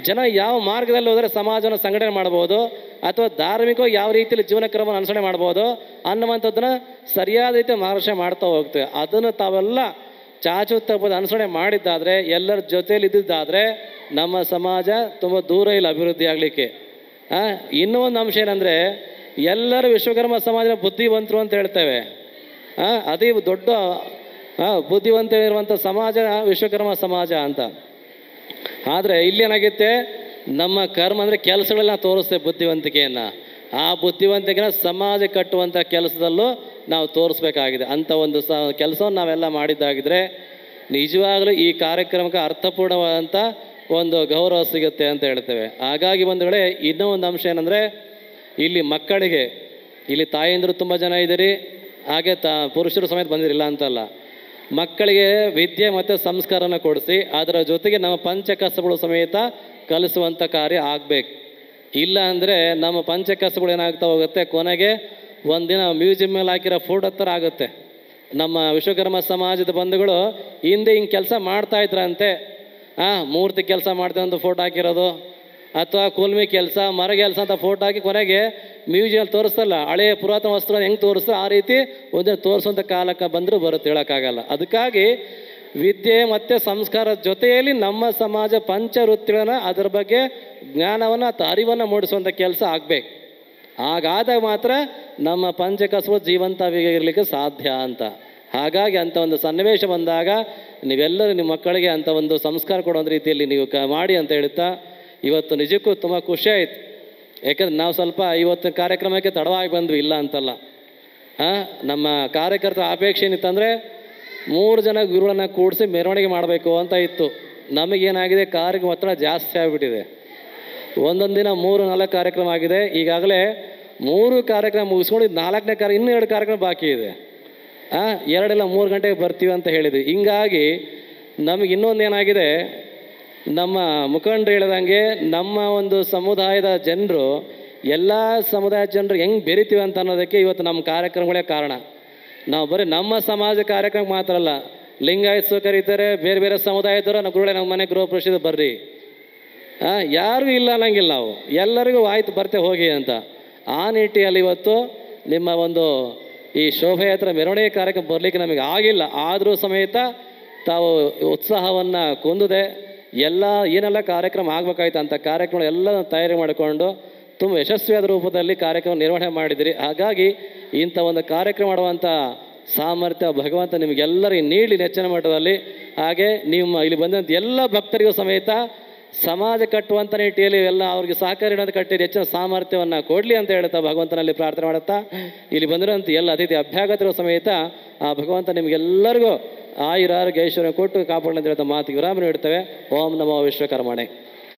ಜನ ಯಾವ ಮಾರ್ಗದಲ್ಲಿ ಹೋದರೆ ಸಮಾಜವನ್ನು ಸಂಘಟನೆ ಮಾಡ್ಬೋದು ಅಥವಾ ಧಾರ್ಮಿಕವಾಗಿ ಯಾವ ರೀತಿಯಲ್ಲಿ ಜೀವನ ಕ್ರಮವನ್ನು ಅನುಸರಣೆ ಮಾಡ್ಬೋದು ಅನ್ನುವಂಥದ್ದನ್ನು ಸರಿಯಾದ ರೀತಿ ಮಾರ್ಗದರ್ಶನ ಮಾಡ್ತಾ ಹೋಗ್ತೇವೆ. ಅದನ್ನು ತಾವೆಲ್ಲ ಚಾಚು ತಪ್ಪದ ಅನುಸರಣೆ ಮಾಡಿದ್ದಾದರೆ, ಎಲ್ಲರ ಜೊತೆಯಲ್ಲಿ ಇದ್ದಿದ್ದಾದರೆ ನಮ್ಮ ಸಮಾಜ ತುಂಬ ದೂರ ಇಲ್ಲ ಅಭಿವೃದ್ಧಿ ಆಗಲಿಕ್ಕೆ. ಇನ್ನೂ ಒಂದು ಅಂಶ ಏನಂದರೆ, ಎಲ್ಲರೂ ವಿಶ್ವಕರ್ಮ ಸಮಾಜದ ಬುದ್ಧಿವಂತರು ಅಂತ ಹೇಳ್ತೇವೆ. ಅದೇ ದೊಡ್ಡ ಬುದ್ಧಿವಂತ ಇರುವಂಥ ಸಮಾಜ ವಿಶ್ವಕರ್ಮ ಸಮಾಜ ಅಂತ. ಆದರೆ ಇಲ್ಲೇನಾಗುತ್ತೆ, ನಮ್ಮ ಕರ್ಮ ಅಂದರೆ ಕೆಲಸಗಳನ್ನ ತೋರಿಸ್ತೇವೆ ಬುದ್ಧಿವಂತಿಕೆಯನ್ನು. ಆ ಬುದ್ಧಿವಂತಿಕೆನ ಸಮಾಜ ಕಟ್ಟುವಂಥ ಕೆಲಸದಲ್ಲೂ ನಾವು ತೋರಿಸ್ಬೇಕಾಗಿದೆ. ಅಂಥ ಒಂದು ಕೆಲಸವನ್ನು ನಾವೆಲ್ಲ ಮಾಡಿದ್ದಾಗಿದ್ದರೆ ನಿಜವಾಗಲೂ ಈ ಕಾರ್ಯಕ್ರಮಕ್ಕೆ ಅರ್ಥಪೂರ್ಣವಾದಂಥ ಒಂದು ಗೌರವ ಸಿಗುತ್ತೆ ಅಂತ ಹೇಳ್ತೇವೆ. ಹಾಗಾಗಿ ಒಂದು ವೇಳೆ ಇನ್ನೂ ಒಂದು ಅಂಶ ಏನಂದರೆ, ಇಲ್ಲಿ ಮಕ್ಕಳಿಗೆ, ಇಲ್ಲಿ ತಾಯಂದಿರು ತುಂಬ ಜನ ಇದ್ದೀರಿ, ಹಾಗೆ ಪುರುಷರು ಸಮೇತ ಬಂದಿರಲಿಲ್ಲ ಅಂತಲ್ಲ, ಮಕ್ಕಳಿಗೆ ವಿದ್ಯೆ ಮತ್ತು ಸಂಸ್ಕಾರನ ಕೊಡಿಸಿ ಅದರ ಜೊತೆಗೆ ನಮ್ಮ ಪಂಚಕಸಗಳು ಸಮೇತ ಕಲಿಸುವಂಥ ಕಾರ್ಯ ಆಗಬೇಕು. ಇಲ್ಲ ಅಂದರೆ ನಮ್ಮ ಪಂಚಕಸುಗಳು ಏನಾಗ್ತಾ ಹೋಗುತ್ತೆ, ಕೊನೆಗೆ ಒಂದಿನ ಮ್ಯೂಸಿಯಂ ಮೇಲೆ ಹಾಕಿರೋ ಫೋಟೋ ಥರ ಆಗುತ್ತೆ. ನಮ್ಮ ವಿಶ್ವಕರ್ಮ ಸಮಾಜದ ಬಂಧುಗಳು ಹಿಂದೆ ಹಿಂಗೆ ಕೆಲಸ ಮಾಡ್ತಾ ಇದ್ರಂತೆ. ಮೂರ್ತಿ ಕೆಲಸ ಮಾಡ್ತಾ ಒಂದು ಫೋಟೋ ಹಾಕಿರೋದು, ಅಥವಾ ಕುಲ್ಮಿ ಕೆಲಸ, ಮರ ಕೆಲಸ ಅಂತ ಫೋಟೋ ಹಾಕಿ ಕೊನೆಗೆ ಮ್ಯೂಸಿಯಂ ತೋರಿಸ್ತಲ್ಲ, ಹಳೆಯ ಪುರಾತನ ವಸ್ತು ಹೆಂಗೆ ತೋರಿಸ್ತೋ ಆ ರೀತಿ ಒಂದೇ ತೋರಿಸುವಂಥ ಕಾಲಕ್ಕೆ ಬಂದರೂ ಬರುತ್ತೆ, ಹೇಳೋಕ್ಕಾಗಲ್ಲ. ಅದಕ್ಕಾಗಿ ವಿದ್ಯೆ ಮತ್ತು ಸಂಸ್ಕಾರದ ಜೊತೆಯಲ್ಲಿ ನಮ್ಮ ಸಮಾಜ ಪಂಚವೃತ್ತಿಗಳನ್ನು ಅದರ ಬಗ್ಗೆ ಜ್ಞಾನವನ್ನು ಅಥವಾ ಅರಿವನ್ನು ಮೂಡಿಸುವಂಥ ಕೆಲಸ ಆಗಬೇಕು. ಹಾಗಾದಾಗ ಮಾತ್ರ ನಮ್ಮ ಪಂಚಕಸುಬು ಜೀವಂತವಾಗಿರಲಿಕ್ಕೆ ಸಾಧ್ಯ ಅಂತ. ಹಾಗಾಗಿ ಅಂಥ ಒಂದು ಸನ್ನಿವೇಶ ಬಂದಾಗ ನೀವೆಲ್ಲರೂ ನಿಮ್ಮ ಮಕ್ಕಳಿಗೆ ಅಂಥ ಒಂದು ಸಂಸ್ಕಾರ ಕೊಡುವಂಥ ರೀತಿಯಲ್ಲಿ ನೀವು ಮಾಡಿ ಅಂತ ಹೇಳ್ತಾ, ಇವತ್ತು ನಿಜಕ್ಕೂ ತುಂಬ ಖುಷಿ ಆಯಿತು. ಯಾಕಂದ್ರೆ ನಾವು ಸ್ವಲ್ಪ ಇವತ್ತು ಕಾರ್ಯಕ್ರಮಕ್ಕೆ ತಡವಾಗಿ ಬಂದ್ವಿ, ಇಲ್ಲ ಅಂತಲ್ಲ. ನಮ್ಮ ಕಾರ್ಯಕರ್ತರ ಅಪೇಕ್ಷೆ ಏನಿತ್ತಂದರೆ 3 ಜನ ಗುರುಗಳನ್ನು ಕೂಡಿಸಿ ಮೆರವಣಿಗೆ ಮಾಡಬೇಕು ಅಂತ ಇತ್ತು. ನಮಗೇನಾಗಿದೆ, ಕಾರ್ಯಕ್ರಮ ಒತ್ತಡ ಜಾಸ್ತಿ ಆಗಿಬಿಟ್ಟಿದೆ. ಒಂದೊಂದು ದಿನ 3-4 ಕಾರ್ಯಕ್ರಮ ಆಗಿದೆ. ಈಗಾಗಲೇ 3 ಕಾರ್ಯಕ್ರಮ ಮುಗಿಸ್ಕೊಂಡು 4ನೇ ಇನ್ನೂ 2 ಕಾರ್ಯಕ್ರಮ ಬಾಕಿ ಇದೆ. 2-3 ಗಂಟೆಗೆ ಬರ್ತೀವಿ ಅಂತ ಹೇಳಿದ್ವಿ. ಹಿಂಗಾಗಿ ನಮಗೆ ಇನ್ನೊಂದೇನಾಗಿದೆ, ನಮ್ಮ ಮುಖಂಡರು ಹೇಳಿದಂಗೆ ನಮ್ಮ ಒಂದು ಸಮುದಾಯದ ಜನರು ಎಲ್ಲ ಸಮುದಾಯದ ಜನರು ಹೆಂಗೆ ಬೆರಿತೀವಿ ಅಂತ ಅನ್ನೋದಕ್ಕೆ ಇವತ್ತು ನಮ್ಮ ಕಾರ್ಯಕ್ರಮಗಳೇ ಕಾರಣ. ನಾವು ಬರೀ ನಮ್ಮ ಸಮಾಜ ಕಾರ್ಯಕ್ರಮ ಮಾತ್ರ ಅಲ್ಲ, ಲಿಂಗಾಯತ್ಸು ಕರೀತಾರೆ, ಬೇರೆ ಬೇರೆ ಸಮುದಾಯದವರು ನಮ್ಮ ಗುರುಗಳೇ ನಮ್ಮ ಮನೆ ಗೃಹ ಪ್ರವೇಶದ ಬರ್ರಿ, ಯಾರಿಗೂ ಇಲ್ಲ ಅನ್ನಂಗಿಲ್ಲ, ನಾವು ಎಲ್ಲರಿಗೂ ಆಯ್ತು ಬರ್ತೆ ಹೋಗಿ ಅಂತ. ಆ ನಿಟ್ಟಿನಲ್ಲಿ ಇವತ್ತು ನಿಮ್ಮ ಒಂದು ಈ ಶೋಭಾಯಾತ್ರೆ ಮೆರವಣಿಗೆ ಕಾರ್ಯಕ್ರಮ ಬರಲಿಕ್ಕೆ ನಮಗೆ ಆಗಿಲ್ಲ. ಆದರೂ ಸಮೇತ ತಾವು ಉತ್ಸಾಹವನ್ನು ಕೊಂದಿದೆ, ಏನೆಲ್ಲ ಕಾರ್ಯಕ್ರಮ ಆಗಬೇಕಾಯ್ತು ಅಂತ ಕಾರ್ಯಕ್ರಮ ಎಲ್ಲ ತಯಾರಿ ಮಾಡಿಕೊಂಡು ತುಂಬ ಯಶಸ್ವಿಯಾದ ರೂಪದಲ್ಲಿ ಕಾರ್ಯಕ್ರಮ ನಿರ್ವಹಣೆ ಮಾಡಿದಿರಿ. ಹಾಗಾಗಿ ಇಂಥ ಒಂದು ಕಾರ್ಯಕ್ರಮ ಮಾಡುವಂಥ ಸಾಮರ್ಥ್ಯ ಭಗವಂತ ನಿಮಗೆಲ್ಲರಿಗೂ ನೀಡಲಿ ನೆಚ್ಚಿನ ಮಟ್ಟದಲ್ಲಿ. ಹಾಗೆ ನಿಮ್ಮ ಇಲ್ಲಿ ಬಂದಂಥ ಎಲ್ಲ ಭಕ್ತರಿಗೂ ಸಮೇತ ಸಮಾಜ ಕಟ್ಟುವಂಥ ನಿಟ್ಟಿಯಲ್ಲಿ ಎಲ್ಲ ಅವ್ರಿಗೆ ಸಹಕಾರ ನೀಡೋದು ಕಟ್ಟಿ ಹೆಚ್ಚಿನ ಸಾಮರ್ಥ್ಯವನ್ನು ಕೊಡಲಿ ಅಂತ ಹೇಳ್ತಾ ಭಗವಂತನಲ್ಲಿ ಪ್ರಾರ್ಥನೆ ಮಾಡುತ್ತಾ, ಇಲ್ಲಿ ಬಂದಿರೋಂಥ ಎಲ್ಲ ಅತಿಥಿ ಅಭ್ಯಾಗತರು ಸಮೇತ ಆ ಭಗವಂತ ನಿಮಗೆಲ್ಲರಿಗೂ ಆಯುರಾರೋಗ್ಯ ಐಶ್ವರ್ಯ ಕೊಟ್ಟು ಕಾಪಾಡಲಿ ಅಂತ ಹೇಳ್ತಾ ಮಾತಿಗೆ ವಿರಾಮ ನೀಡ್ತೇವೆ. ಓಂ ನಮೋ ವಿಶ್ವಕರ್ಮಣೆ.